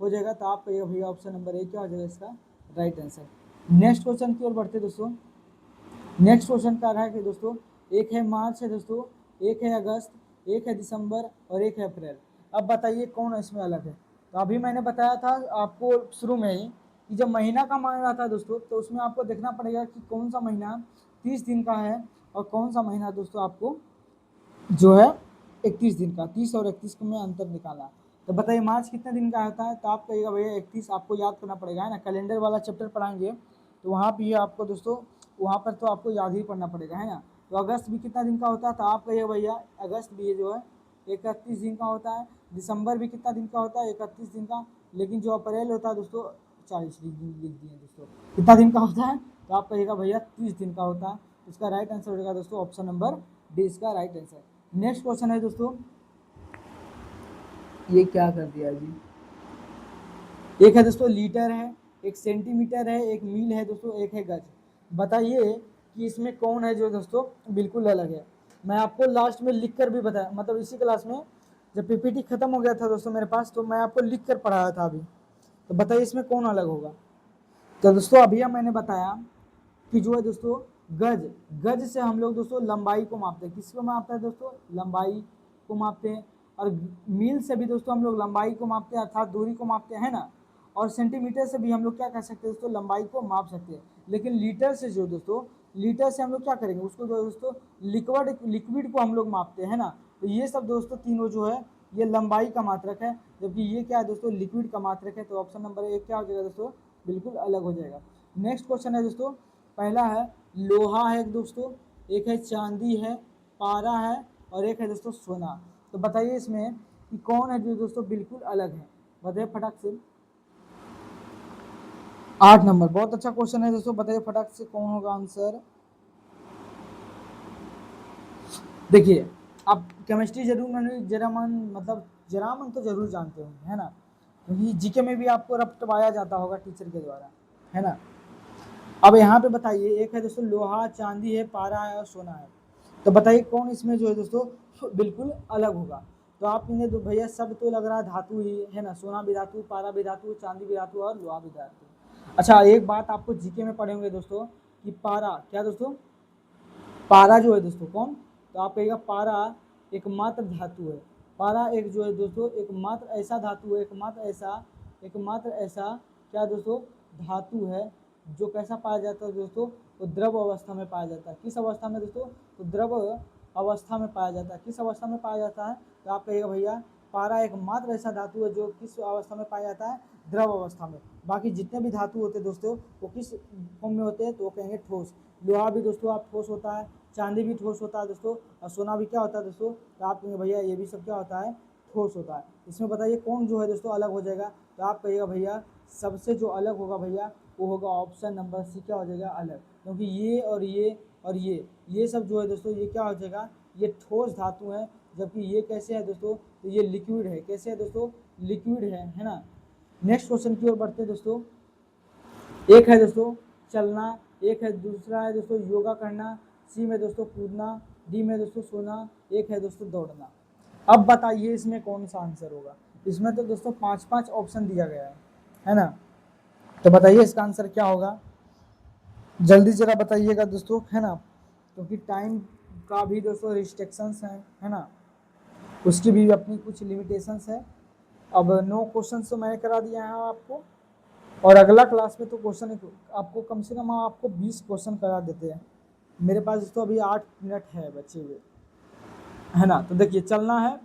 हो जाएगा, तो आप कहिएगा भैया ऑप्शन नंबर ए क्या हो जाएगा इसका राइट आंसर। नेक्स्ट क्वेश्चन की ओर बढ़ते दोस्तों। नेक्स्ट क्वेश्चन का रहा है कि दोस्तों एक है मार्च है दोस्तों, एक है अगस्त, एक है दिसंबर और एक है अप्रैल। अब बताइए कौन इसमें अलग है। तो अभी मैंने बताया था आपको शुरू में ही कि जब महीना का मान रहा था दोस्तों तो उसमें आपको देखना पड़ेगा कि कौन सा महीना 30 दिन का है और कौन सा महीना दोस्तों आपको जो है 31 दिन का। 30 और 31 में अंतर निकाला। तो बताइए मार्च कितने दिन का होता है, तो आप कहिएगा भैया 31, आपको याद करना पड़ेगा, है ना। कैलेंडर वाला चैप्टर पढ़ाएंगे तो वहाँ भी आपको दोस्तों वहाँ पर तो आपको याद ही पढ़ना पड़ेगा, है ना। तो अगस्त भी कितना दिन का होता है, तो आप कहिएगा भैया अगस्त भी जो है 31 दिन का होता है। दिसंबर भी कितना दिन का होता है, 31 दिन का। लेकिन जो अप्रैल होता है दोस्तों 40 दिन लिख दिए दोस्तों, कितना दिन का होता है, तो आप कहिएगा भैया 30 दिन का होता है। इसका राइट आंसर हो जाएगा दोस्तों ऑप्शन नंबर डी इसका राइट आंसर। नेक्स्ट क्वेश्चन है दोस्तों, ये क्या कर दिया जी, एक है दोस्तों लीटर है, एक सेंटीमीटर है, एक मील है दोस्तों, एक है गज। बताइए कि इसमें कौन है जो दोस्तों बिल्कुल अलग है। मैं आपको लास्ट में लिख कर भी बताया, मतलब इसी क्लास में जब पीपीटी खत्म हो गया था दोस्तों मेरे पास, तो मैं आपको लिख कर पढ़ाया था अभी। तो बताइए इसमें कौन अलग होगा। तो दोस्तों अभी मैंने बताया कि जो है दोस्तों गज, गज से हम लोग दोस्तों लंबाई को मापते हैं। किसको मापते हैं दोस्तों, लंबाई को मापते हैं। और मील से भी दोस्तों हम लोग लंबाई को मापते हैं, अर्थात दूरी को मापते हैं, ना। और सेंटीमीटर से भी हम लोग क्या कर सकते हैं दोस्तों, लंबाई को माप सकते हैं। लेकिन लीटर से जो दोस्तों, लीटर से हम लोग क्या करेंगे, उसको जो दोस्तों लिक्विड को हम लोग मापते हैं ना। तो ये सब दोस्तों तीनों जो है ये लंबाई का मात्रक है, जबकि ये क्या है दोस्तों, लिक्विड का मात्रक है। तो ऑप्शन नंबर 1 क्या हो जाएगा दोस्तों, बिल्कुल अलग हो जाएगा। नेक्स्ट क्वेश्चन है दोस्तों, पहला है लोहा है दोस्तों, एक है चांदी है, पारा है और एक है दोस्तों सोना। तो बताइए इसमें कि कौन है जो दोस्तों बिल्कुल अलग है, बताइए फटाक से। 8 नंबर, बहुत अच्छा क्वेश्चन है दोस्तों, बताइए फटाक से कौन होगा आंसर। देखिए आप केमिस्ट्री जरूर जरा मन मतलब जरा मन तो जरूर जानते होंगे, है ना, क्योंकि जीके में भी आपको रटवाया जाता होगा टीचर के द्वारा, है ना। अब यहाँ पे बताइए, एक है दोस्तों लोहा, चांदी है, पारा है और सोना है। तो बताइए कौन इसमें जो है दोस्तों बिल्कुल अलग होगा। तो आप कहेंगे तो भैया सब तो लग रहा है धातु ही है ना, सोना भी धातु, पारा भी धातु, चांदी भी धातु और लोहा भी धातु। अच्छा एक बात आपको जीके में पढ़े होंगे दोस्तों कि पारा क्या दोस्तों, पारा जो है दोस्तों कौन, तो आप कहेगा पारा एकमात्र धातु है। पारा एक जो है दोस्तों एकमात्र ऐसा धातु है, एकमात्र ऐसा क्या दोस्तों धातु है जो कैसा पाया जाता है दोस्तों, तो द्रव अवस्था में पाया जाता है। किस अवस्था में दोस्तों, तो द्रव अवस्था में पाया जाता है। किस अवस्था में पाया जाता है, तो आप कहिएगा भैया पारा एकमात्र ऐसा धातु है जो किस अवस्था में पाया जाता है, द्रव अवस्था में। बाकी जितने भी धातु होते हैं दोस्तों वो किस फॉर्म में होते हैं, तो वो कहेंगे ठोस। लोहा भी दोस्तों आप ठोस होता है, चांदी भी ठोस होता है दोस्तों, और सोना भी क्या होता है दोस्तों, तो आप कहेंगे भैया ये भी सब क्या होता है, ठोस होता है। इसमें बताइए कौन जो है दोस्तों अलग हो जाएगा, तो आप कहिएगा भैया सबसे जो अलग होगा भैया वो होगा ऑप्शन नंबर सी, क्या हो जाएगा अलग, क्योंकि ये और ये और ये सब जो है दोस्तों ये क्या हो जाएगा, ये ठोस धातु है, जबकि ये कैसे है दोस्तों, तो ये लिक्विड है। कैसे है दोस्तों, लिक्विड है ना। नेक्स्ट क्वेश्चन की ओर बढ़ते हैं दोस्तों, एक है दोस्तों चलना, एक है दूसरा है दोस्तों योगा करना, सी में दोस्तों कूदना, डी में दोस्तों सोना, एक है दोस्तों दौड़ना। अब बताइए इसमें कौन सा आंसर होगा। इसमें तो दोस्तों 5-5 ऑप्शन दिया गया है ना, तो बताइए इसका आंसर क्या होगा, जल्दी जरा बताइएगा दोस्तों, है ना, क्योंकि टाइम का भी दोस्तों रिस्ट्रिक्शंस है ना, उसकी भी अपनी कुछ लिमिटेशंस है। अब 9 क्वेश्चन तो मैंने करा दिया है आपको, और अगला क्लास में तो क्वेश्चन आपको कम से कम आपको 20 क्वेश्चन करा देते हैं। मेरे पास तो अभी 8 मिनट है बचे हुए, है ना। तो देखिए चलना है,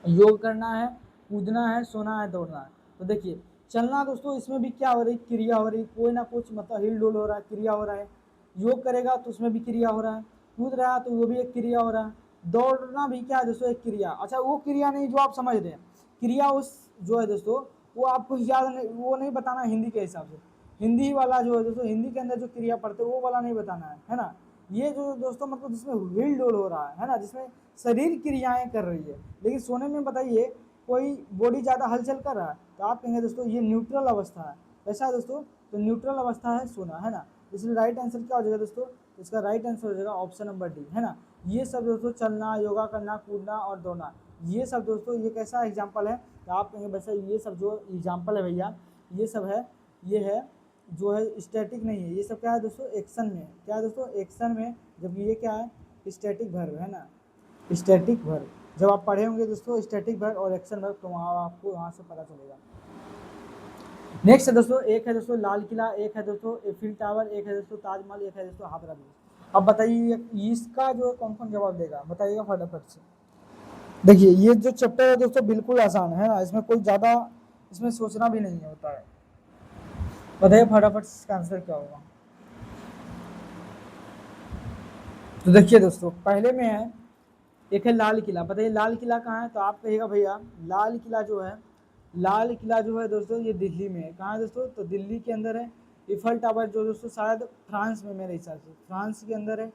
योग करना है, कूदना है, सोना है, दौड़ना है। तो देखिए चलना दोस्तों इसमें भी क्या हो रही, क्रिया हो रही, कोई ना कुछ मतलब हिल डुल हो रहा है, क्रिया हो रहा है। योग करेगा तो उसमें भी क्रिया हो रहा है, कूद रहा है तो वो भी एक क्रिया हो रहा है, दौड़ना भी क्या है दोस्तों एक क्रिया। अच्छा वो क्रिया नहीं जो आप समझ रहे हैं, क्रिया उस जो है दोस्तों वो आपको याद नहीं, वो नहीं बताना हिंदी के हिसाब से। हिंदी वाला जो है दोस्तों, हिंदी के अंदर जो क्रिया पढ़ते हैं वो वाला नहीं बताना है ना। ये जो दोस्तों मतलब जिसमें हिल डोल हो रहा है ना, जिसमें शरीर क्रियाएं कर रही है। लेकिन सोने में बताइए कोई बॉडी ज़्यादा हलचल कर रहा है, तो आप कहेंगे दोस्तों ये न्यूट्रल अवस्था है। कैसा है दोस्तों, तो न्यूट्रल अवस्था है सोना, है ना। इसलिए राइट आंसर क्या हो जाएगा दोस्तों, इसका राइट आंसर हो जाएगा ऑप्शन नंबर डी, है ना। ये सब दोस्तों चलना, योगा करना, कूदना और दौड़ना, ये सब दोस्तों ये कैसा एग्जाम्पल है, तो आप कहेंगे वैसे ये सब जो एग्जाम्पल है भैया ये सब है, ये है जो है स्टैटिक नहीं है, ये सब क्या है दोस्तों एक्शन में, क्या है दोस्तों एक्शन में, जबकि ये क्या है स्टैटिक वर्ब, है ना, स्टैटिक वर्ब। जब आप पढ़े होंगे दोस्तों स्टैटिक वर्ब और एक्शन वर्ब, तो वहाँ आपको वहाँ से पता चलेगा। नेक्स्ट है दोस्तों, एक है दोस्तों लाल किला, एक है दोस्तों एफिल टावर, एक है दोस्तों ताजमहल, एक है दोस्तों हावड़ा ब्रिज। अब बताइए इसका जो कौन कौन जवाब देगा, बताइएगा फटाफट से। देखिए ये जो चैप्टर है दोस्तों बिल्कुल आसान है ना, इसमें कोई ज़्यादा इसमें सोचना भी नहीं होता है। बताइए फटाफट इसका आंसर क्या होगा। तो देखिए दोस्तों पहले में है, एक है लाल किला। बताइए लाल किला कहाँ है, तो आप कहिएगा भैया लाल किला जो है, लाल किला जो है दोस्तों ये दिल्ली में है। कहाँ है दोस्तों, तो दिल्ली के अंदर है। इफल टावर जो दोस्तों शायद फ्रांस में, मेरे हिसाब से फ्रांस के अंदर है।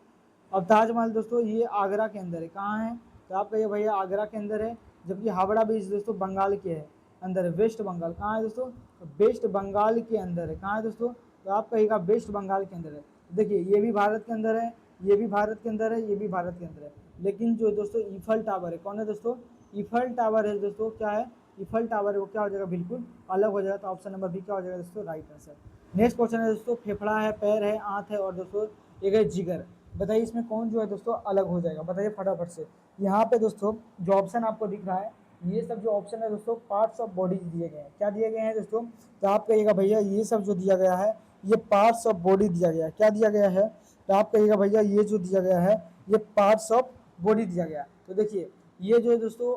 और ताजमहल दोस्तों ये आगरा के अंदर है। कहाँ है, तो आप कहिए भैया आगरा के अंदर है। जबकि हावड़ा ब्रिज दोस्तों बंगाल के है अंदर है, वेस्ट बंगाल। कहाँ है दोस्तों, तो वेस्ट बंगाल के अंदर है। कहाँ है दोस्तों, तो आप कहिएगा वेस्ट बंगाल के अंदर है। देखिए ये भी भारत के अंदर है, ये भी भारत के अंदर है, ये भी भारत के अंदर है। लेकिन जो दोस्तों ईफल टावर है, कौन है दोस्तों, ईफल टावर है दोस्तों, क्या है ईफल टावर है, वो क्या हो जाएगा बिल्कुल अलग हो जाएगा। तो ऑप्शन नंबर बी क्या हो जाएगा दोस्तों राइट आंसर। नेक्स्ट क्वेश्चन है दोस्तों, फेफड़ा है, पैर है, आंत है और दोस्तों एक है जिगर। बताइए इसमें कौन जो है दोस्तों अलग हो जाएगा, बताइए फटाफट से। यहाँ पे दोस्तों जो ऑप्शन आपको दिख रहा है, ये सब जो ऑप्शन है दोस्तों पार्ट्स ऑफ बॉडी दिए गए हैं। क्या दिए गए हैं दोस्तों, तो आप कहिएगा भैया ये सब जो दिया गया है ये पार्ट्स ऑफ बॉडी दिया गया है। क्या दिया गया है, तो आप कहिएगा भैया ये जो दिया गया है ये पार्ट्स ऑफ बॉडी दिया गया। तो देखिए ये जो है दोस्तों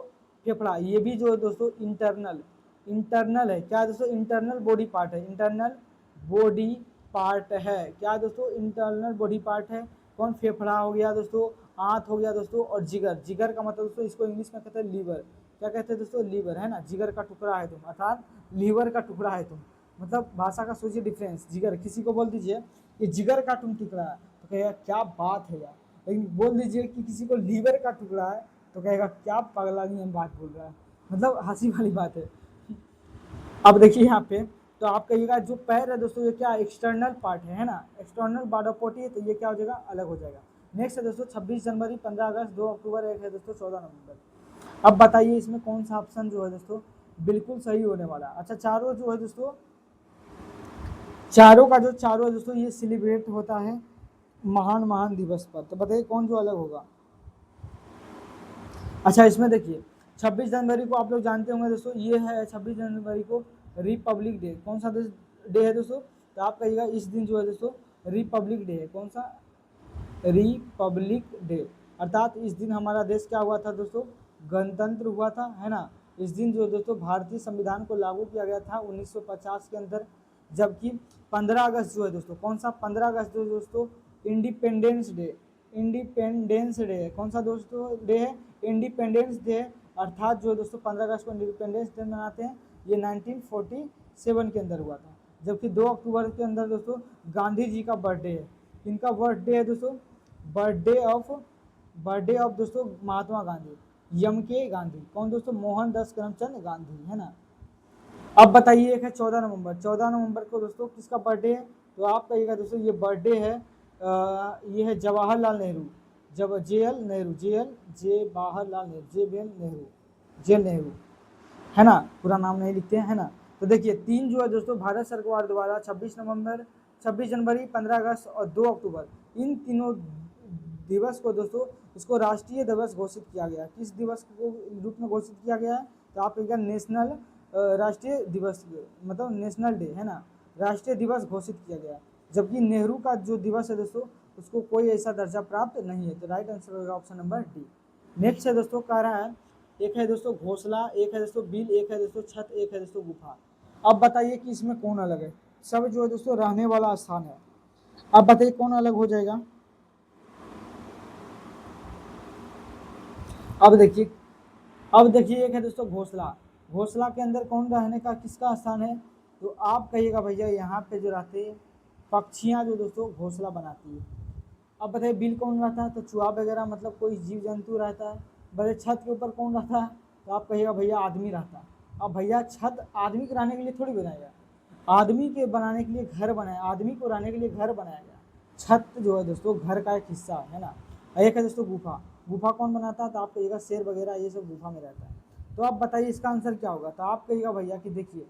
फेफड़ा, ये भी जो है दोस्तों इंटरनल है। क्या है दोस्तों? इंटरनल बॉडी पार्ट है, इंटरनल बॉडी पार्ट है। क्या है दोस्तों? इंटरनल बॉडी पार्ट है। कौन? फेफड़ा हो गया दोस्तों, आंत हो गया दोस्तों, और जिगर। जिगर का मतलब दोस्तों इसको इंग्लिश में कहते हैं लीवर। क्या कहते हैं दोस्तों? लीवर, है ना। जिगर का टुकड़ा है तुम, अर्थात लीवर का टुकड़ा है तुम। मतलब भाषा का सोचिए डिफरेंस। जिगर, किसी को बोल दीजिए कि जिगर का तुम टुकड़ा है तो कहेगा क्या बात है यार, लेकिन बोल दीजिए कि किसी को लीवर का टुकड़ा है तो कहेगा क्या पगलानी हम बात बोल रहा है। मतलब हंसी वाली बात है। अब देखिए यहाँ पे, तो आप कहिएगा जो पैर है दोस्तों ये क्या एक्सटर्नल पार्ट है ना, एक्सटर्नल बॉडी है, तो ये क्या हो जाएगा? अलग हो जाएगा। नेक्स्ट है दोस्तों 26 जनवरी, 15 अगस्त, 2 अक्टूबर, एक है दोस्तों 14 नवंबर। अब बताइए इसमें कौन सा ऑप्शन जो है दोस्तों बिल्कुल सही होने वाला है। अच्छा, चारों जो है दोस्तों, चारों है दोस्तों ये सेलिब्रेट होता है महान दिवस पर। तो बताइए कौन जो अलग होगा। अच्छा, इसमें देखिए 26 जनवरी को आप लोग जानते होंगे दोस्तों, ये है 26 जनवरी को रिपब्लिक डे। कौन सा डे है दोस्तों? तो आप कहिएगा इस दिन जो है दोस्तों रिपब्लिक डे है। कौन सा? Republic day. अर्थात इस दिन हमारा देश क्या हुआ था दोस्तों? गणतंत्र हुआ था, है ना। इस दिन जो दोस्तों भारतीय संविधान को लागू किया गया था 1950 के अंदर। जबकि 15 अगस्त जो है दोस्तों, कौन सा? 15 अगस्त जो दोस्तों इंडिपेंडेंस डे, इंडिपेंडेंस डे है। कौन सा दोस्तों डे है? Independence day. अर्थात जो दोस्तों 15 अगस्त को इंडिपेंडेंस डे मनाते हैं, ये 1947 के अंदर हुआ था। जबकि 2 अक्टूबर के अंदर दोस्तों गांधी जी का बर्थडे है। इनका बर्थडे है दोस्तों? बर्थडे ऑफ दोस्तों महात्मा गांधी, यम के गांधी। कौन दोस्तों? मोहनदास करमचंद गांधी, है ना। अब बताइए एक है 14 नवंबर। 14 नवंबर को दोस्तों किसका बर्थडे है? तो आप कहिएगा दोस्तों ये बर्थडे है, ये है जवाहरलाल नेहरू। जब जेएल नेहरू, जवाहरलाल नेहरू, जेल नेहरू, है ना। पूरा नाम नहीं लिखते हैं, है ना। तो देखिए तीन जो है दोस्तों भारत सरकार द्वारा 26 नवंबर, 26 जनवरी, 15 अगस्त और 2 अक्टूबर, इन तीनों दिवस को दोस्तों इसको राष्ट्रीय दिवस घोषित किया गया। किस दिवस को रूप में घोषित किया गया है? तो आप कहिएगा नेशनल राष्ट्रीय दिवस, मतलब नेशनल डे, है ना। राष्ट्रीय दिवस घोषित किया गया। जबकि नेहरू का जो दिवस है दोस्तों उसको कोई ऐसा दर्जा प्राप्त नहीं है। तो राइट आंसर होगा ऑप्शन नंबर डी। नेक्स्ट है दोस्तों कह रहा है, एक है दोस्तों घोंसला, एक है दोस्तों बिल, एक है दोस्तों छत, एक है दोस्तों गुफा। अब बताइए कि इसमें कौन अलग है? सब जो है दोस्तों रहने वाला स्थान है। अब बताइए कौन अलग हो जाएगा। अब देखिए एक है दोस्तों घोंसला। घोंसला के अंदर कौन रहने का किसका स्थान है? तो आप कहिएगा भैया यहाँ पे जो रहते हैं पक्षियाँ जो दोस्तों घोंसला बनाती है। अब बताइए बिल कौन रहता है? तो चूहा वगैरह, मतलब कोई जीव जंतु रहता है। बताइए छत के ऊपर कौन रहता है? तो आप कहिएगा भैया आदमी रहता है। अब भैया छत आदमी के रहने के लिए थोड़ी बनाएगा, आदमी के बनाने के लिए घर बनाया, आदमी को रहने के लिए घर बनाया गया। छत जो है दोस्तों घर का एक हिस्सा है ना। एक है दोस्तों गुफा। गुफा कौन बनाता है? तो आप कहिएगा शेर वगैरह ये सब गुफा में रहता है। तो आप बताइए इसका आंसर क्या होगा? तो आप कहिएगा भैया कि देखिए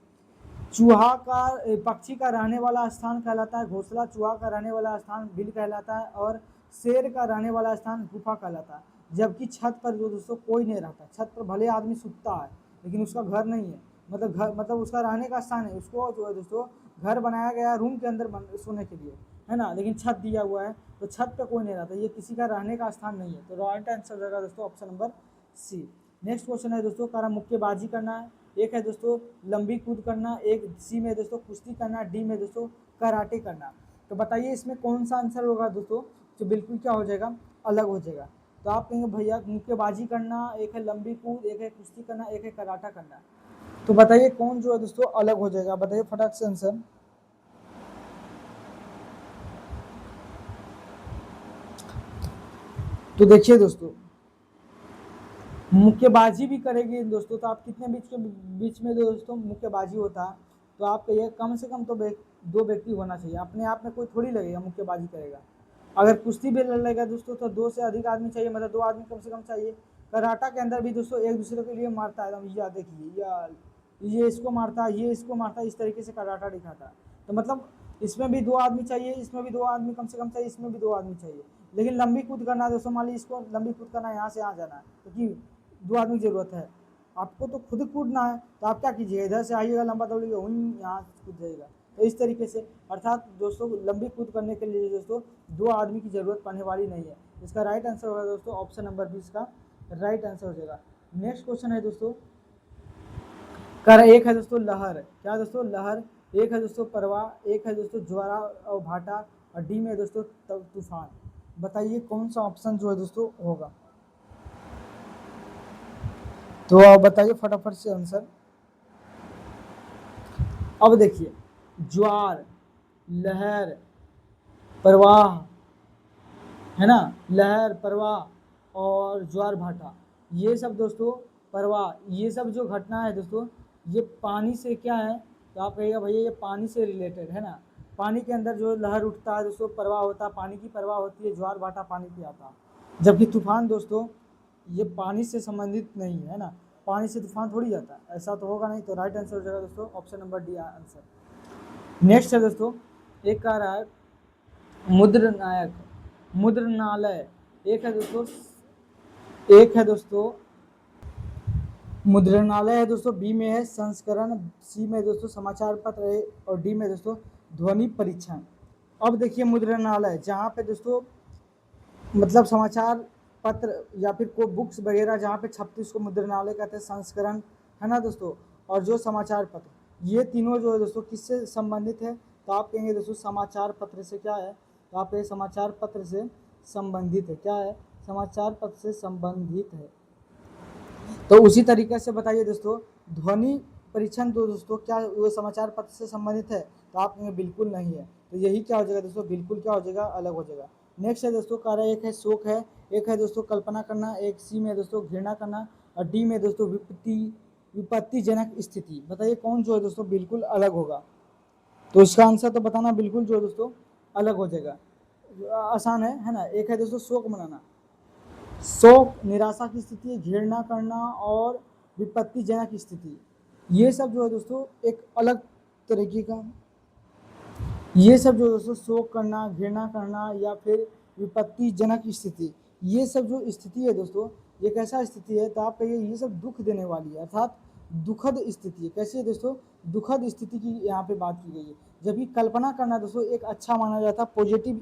चूहा का पक्षी का रहने वाला स्थान कहलाता है घोंसला, चूहा का रहने वाला स्थान बिल कहलाता है, और शेर का रहने वाला स्थान गुफा कहलाता है। जबकि छत पर जो दोस्तों कोई नहीं रहता। छत पर भले आदमी सूखता है लेकिन उसका घर नहीं है, मतलब घर मतलब उसका रहने का स्थान है। उसको जो है दोस्तों घर बनाया गया रूम के अंदर सोने के लिए, है ना, लेकिन छत दिया हुआ है तो छत पे कोई नहीं रहता। ये किसी का रहने का स्थान नहीं है। तो राइट आंसर रहेगा दोस्तों option number C. Next question है दोस्तों कह रहा मुक्केबाजी करना है। एक है दोस्तों लंबी कूद करना, एक सी में दोस्तों कुश्ती करना, डी में दोस्तों कराटे करना। तो बताइए इसमें कौन सा आंसर होगा दोस्तों जो बिल्कुल क्या हो जाएगा? अलग हो जाएगा। तो आप कहेंगे भैया मुक्केबाजी करना, एक है लंबी कूद, एक है कुश्ती करना, एक है कराटा करना। तो बताइए कौन जो है दोस्तों अलग हो जाएगा? बताइए फटाक से आंसर। तो देखिए दोस्तों मुक्केबाजी भी करेंगे दोस्तों तो आप कितने बीच में दोस्तों मुक्केबाजी होता है? तो आप कहिए कम से कम तो दो व्यक्ति होना चाहिए। अपने आप में कोई थोड़ी लगेगा मुक्केबाजी करेगा। अगर कुश्ती भी लड़ेगा दोस्तों तो 2 से अधिक आदमी चाहिए, मतलब 2 आदमी कम से कम चाहिए। कराटा के अंदर भी दोस्तों एक दूसरे के लिए मारता है एकदम, या देखिए या ये इसको मारता है, ये इसको मारता है, इस तरीके से कराटा दिखाता है। तो मतलब इसमें भी 2 आदमी चाहिए, इसमें भी 2 आदमी कम से कम चाहिए, इसमें भी 2 आदमी चाहिए। लेकिन लंबी कूद करना है दोस्तों, मान लीजिए इसको लंबी कूद करना है, यहाँ से यहाँ जाना है, क्योंकि 2 आदमी की जरूरत है। आपको तो खुद कूदना है तो आप क्या कीजिएगा, इधर से आइएगा लंबा दौड़िएगा, वहीं यहाँ कूद जाइएगा। तो इस तरीके से अर्थात दोस्तों लंबी कूद करने के लिए दोस्तों 2 आदमी की जरूरत पड़ने वाली नहीं है। इसका राइट आंसर होगा दोस्तों ऑप्शन नंबर 20 का राइट आंसर हो जाएगा। नेक्स्ट क्वेश्चन है दोस्तों, कर एक है दोस्तों लहर, क्या दोस्तों लहर, एक है दोस्तों प्रवाह, एक है दोस्तों ज्वारा और भाटा, और डी में दोस्तों तूफान। बताइए कौन सा ऑप्शन जो है दोस्तों होगा। तो आप बताइए फटाफट से आंसर। अब देखिए ज्वार, लहर, प्रवाह, है ना, लहर, प्रवाह और ज्वार भाटा, ये सब दोस्तों प्रवाह, ये सब जो घटना है दोस्तों ये पानी से क्या है, तो आप कहिएगा भैया ये पानी से रिलेटेड है ना। पानी के अंदर जो लहर उठता है दोस्तों, प्रवाह होता है, पानी की प्रवाह होती है, ज्वार भाटा पानी पे आता है। जबकि तूफान दोस्तों ये पानी से संबंधित नहीं है ना, पानी से तूफान थोड़ी जाता है, ऐसा तो होगा नहीं। तो राइट आंसर हो जाएगा दोस्तों option number D answer. Next है दोस्तों, एक कह रहा है मुद्रनायक, मुद्रणालय, एक है दोस्तों, एक है दोस्तों मुद्रणालय है दोस्तों, बी में है संस्करण, सी में दोस्तों समाचार पत्र है, और डी में दोस्तों ध्वनि परीक्षण। अब देखिए मुद्रणालय जहाँ पे दोस्तों मतलब समाचार पत्र या फिर कोई बुक्स वगैरह जहाँ पे छपती उसको मुद्रणालय कहते हैं, संस्करण है ना दोस्तों, और जो समाचार पत्र, ये तीनों जो है दोस्तों किससे संबंधित है, तो आप कहेंगे दोस्तों समाचार पत्र से क्या है, तो आप समाचार पत्र से संबंधित है, क्या है, समाचार पत्र से संबंधित है। तो उसी तरीके से बताइए दोस्तों ध्वनि परीक्षण तो दोस्तों क्या वो समाचार पत्र से संबंधित है, तो आप कहेंगे बिल्कुल नहीं है। तो यही क्या हो जाएगा दोस्तों, बिल्कुल क्या हो जाएगा, अलग हो जाएगा। नेक्स्ट है दोस्तों कार्य, एक है शोक है, एक है दोस्तों कल्पना करना, एक सी में दोस्तों घृणा करना, और डी में दोस्तों विपत्तिजनक स्थिति। बताइए कौन जो है दोस्तों बिल्कुल अलग होगा। तो इसका आंसर तो बताना बिल्कुल जो है दोस्तों अलग हो जाएगा, आसान है ना। एक है दोस्तों शोक मनाना, शोक निराशा की स्थिति, घृणा करना और विपत्तिजनक स्थिति, ये सब जो है दोस्तों एक अलग तरीके का, ये सब जो दोस्तों शोक करना, घृणा करना या फिर विपत्तिजनक स्थिति, ये सब जो स्थिति है दोस्तों ये कैसा स्थिति है, तो आप कहिए ये सब दुख देने वाली है, अर्थात दुखद स्थिति है। कैसी है दोस्तों, दुखद स्थिति की यहाँ पे बात की गई है। जबकि कल्पना करना दोस्तों एक अच्छा माना जाता है, पॉजिटिव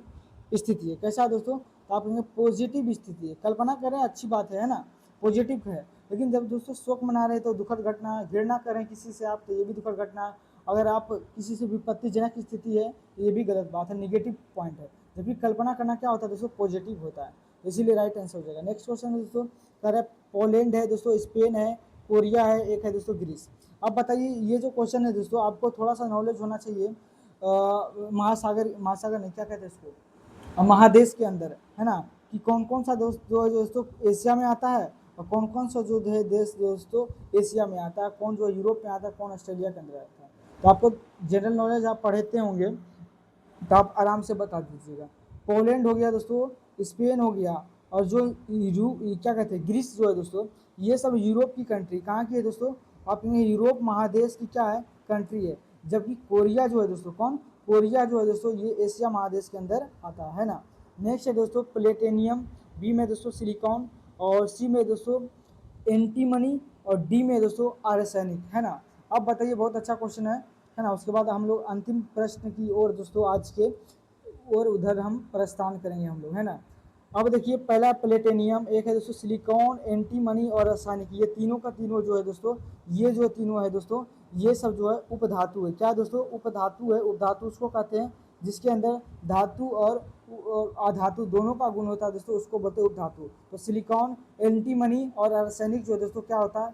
स्थिति है। कैसा है दोस्तों, तो आप कहेंगे पॉजिटिव स्थिति है, कल्पना करें अच्छी बात है ना, पॉजिटिव है। लेकिन जब दोस्तों शोक मना रहे तो दुखद घटना, घृणा करें किसी से आप तो ये भी दुखद घटना, अगर आप किसी से विपत्तिजनक स्थिति है ये भी गलत बात है, निगेटिव पॉइंट है। जबकि कल्पना करना क्या होता है दोस्तों, पॉजिटिव होता है, इसीलिए राइट आंसर हो जाएगा। नेक्स्ट क्वेश्चन है दोस्तों, कह रहे पोलैंड है दोस्तों, स्पेन है, कोरिया है, एक है दोस्तों ग्रीस। अब बताइए ये जो क्वेश्चन है दोस्तों आपको थोड़ा सा नॉलेज होना चाहिए, महासागर, महासागर नहीं क्या कहते हैं इसको, महादेश के अंदर है ना, कि कौन कौन सा दोस्त जो है दोस्तों एशिया में आता है, और कौन कौन सा जो है देश दोस्तों एशिया में आता है, कौन जो यूरोप में आता है, कौन ऑस्ट्रेलिया के अंदर आता है। तो आपको जनरल नॉलेज आप पढ़ते होंगे तो आप आराम से बता दीजिएगा। पोलैंड हो गया दोस्तों, स्पेन हो गया, और जो क्या कहते हैं ग्रीस जो है दोस्तों, ये सब यूरोप की कंट्री, कहाँ की है दोस्तों, अपने यूरोप महादेश की क्या है कंट्री है। जबकि कोरिया जो है दोस्तों, कौन, कोरिया जो है दोस्तों ये एशिया महादेश के अंदर आता है ना। नेक्स्ट है दोस्तों प्लेटेनियम, बी में दोस्तों सिलिकॉन, और सी में दोस्तों एंटीमनी, और डी में दोस्तों आर्सेनिक, है ना। अब बताइए बहुत अच्छा क्वेश्चन है ना। उसके बाद हम लोग अंतिम प्रश्न की ओर दोस्तों आज के और उधर हम प्रस्थान करेंगे हम लोग, है ना। अब देखिए पहला प्लेटेनियम, एक है दोस्तों सिलिकॉन, एंटीमनी और रासायनिक, ये तीनों का तीनों जो है दोस्तों, ये जो तीनों है दोस्तों ये सब जो है उपधातु है। क्या दोस्तों, उपधातु है। उपधातु उसको कहते हैं जिसके अंदर धातु और अधातु दोनों का गुण होता है दोस्तों, उसको बोलते हैं उपधातु। तो सिलिकॉन, एंटीमनी और रासायनिक जो है दोस्तों क्या होता है,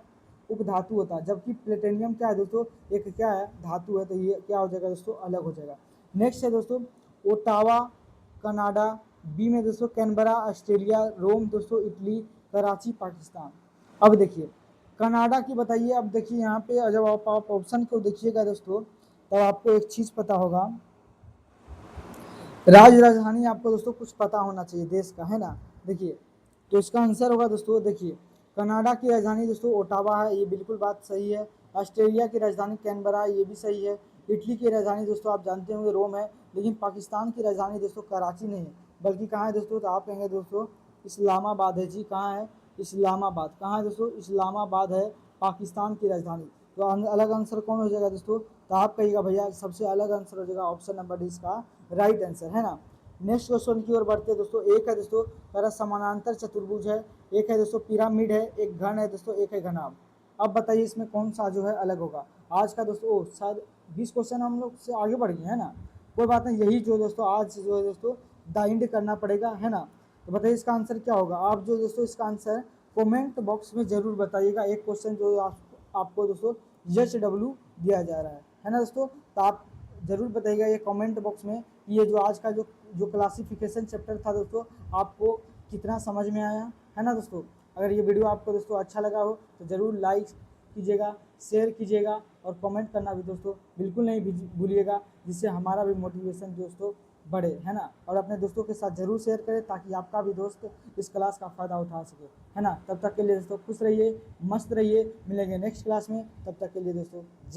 उपधातु होता है। जबकि प्लेटेनियम क्या है दोस्तों, एक क्या है धातु है, तो ये क्या हो जाएगा दोस्तों, अलग हो जाएगा। नेक्स्ट है दोस्तों ओटावा कनाडा, बी में दोस्तों कैनबरा ऑस्ट्रेलिया, रोम दोस्तों इटली, कराची पाकिस्तान। अब देखिए कनाडा की बताइए। अब देखिए यहाँ पे जब आप ऑप्शन को देखिएगा दोस्तों तब आपको एक चीज़ पता होगा, राजधानी आपको दोस्तों कुछ पता होना चाहिए देश का, है ना। देखिए तो इसका आंसर होगा दोस्तों, देखिए कनाडा की राजधानी दोस्तों ओटावा है, ये बिल्कुल बात सही है। ऑस्ट्रेलिया की राजधानी कैनबरा है, ये भी सही है। इटली की राजधानी दोस्तों आप जानते होंगे रोम है। लेकिन पाकिस्तान की राजधानी दोस्तों कराची नहीं है, बल्कि कहाँ है दोस्तों, तो आप कहेंगे दोस्तों इस्लामाबाद है जी। कहाँ है, इस्लामाबाद। कहाँ है दोस्तों, इस्लामाबाद है पाकिस्तान की राजधानी। तो अलग आंसर कौन हो जाएगा दोस्तों, तो आप कहिएगा भैया सबसे अलग आंसर हो जाएगा ऑप्शन नंबर डी इसका राइट आंसर, है ना। नेक्स्ट क्वेश्चन की ओर बढ़ते हैं दोस्तों। एक है दोस्तों समानांतर चतुर्भुज है, एक है दोस्तों पिरामिड है, एक घन है दोस्तों, एक है घनाभ। अब बताइए इसमें कौन सा जो है अलग होगा। आज का दोस्तों शायद 20 क्वेश्चन हम लोग से आगे बढ़ गए है ना। कोई बात नहीं, यही जो दोस्तों आज जो है दोस्तों दाइंड करना पड़ेगा है ना। तो बताइए इसका आंसर क्या होगा। आप जो दोस्तों इसका आंसर कमेंट बॉक्स में जरूर बताइएगा। एक क्वेश्चन जो आपको दोस्तों HW दिया जा रहा है ना दोस्तों। तो आप जरूर बताइएगा ये कमेंट बॉक्स में कि ये जो आज का जो क्लासिफिकेशन चैप्टर था दोस्तों आपको कितना समझ में आया है ना दोस्तों। अगर ये वीडियो आपको दोस्तों अच्छा लगा हो तो ज़रूर लाइक कीजिएगा, शेयर कीजिएगा और कमेंट करना भी दोस्तों बिल्कुल नहीं भूलिएगा, जिससे हमारा भी मोटिवेशन दोस्तों बढ़े है ना। और अपने दोस्तों के साथ ज़रूर शेयर करें ताकि आपका भी दोस्त इस क्लास का फ़ायदा उठा सके है ना। तब तक के लिए दोस्तों खुश रहिए, मस्त रहिए, मिलेंगे नेक्स्ट क्लास में। तब तक के लिए दोस्तों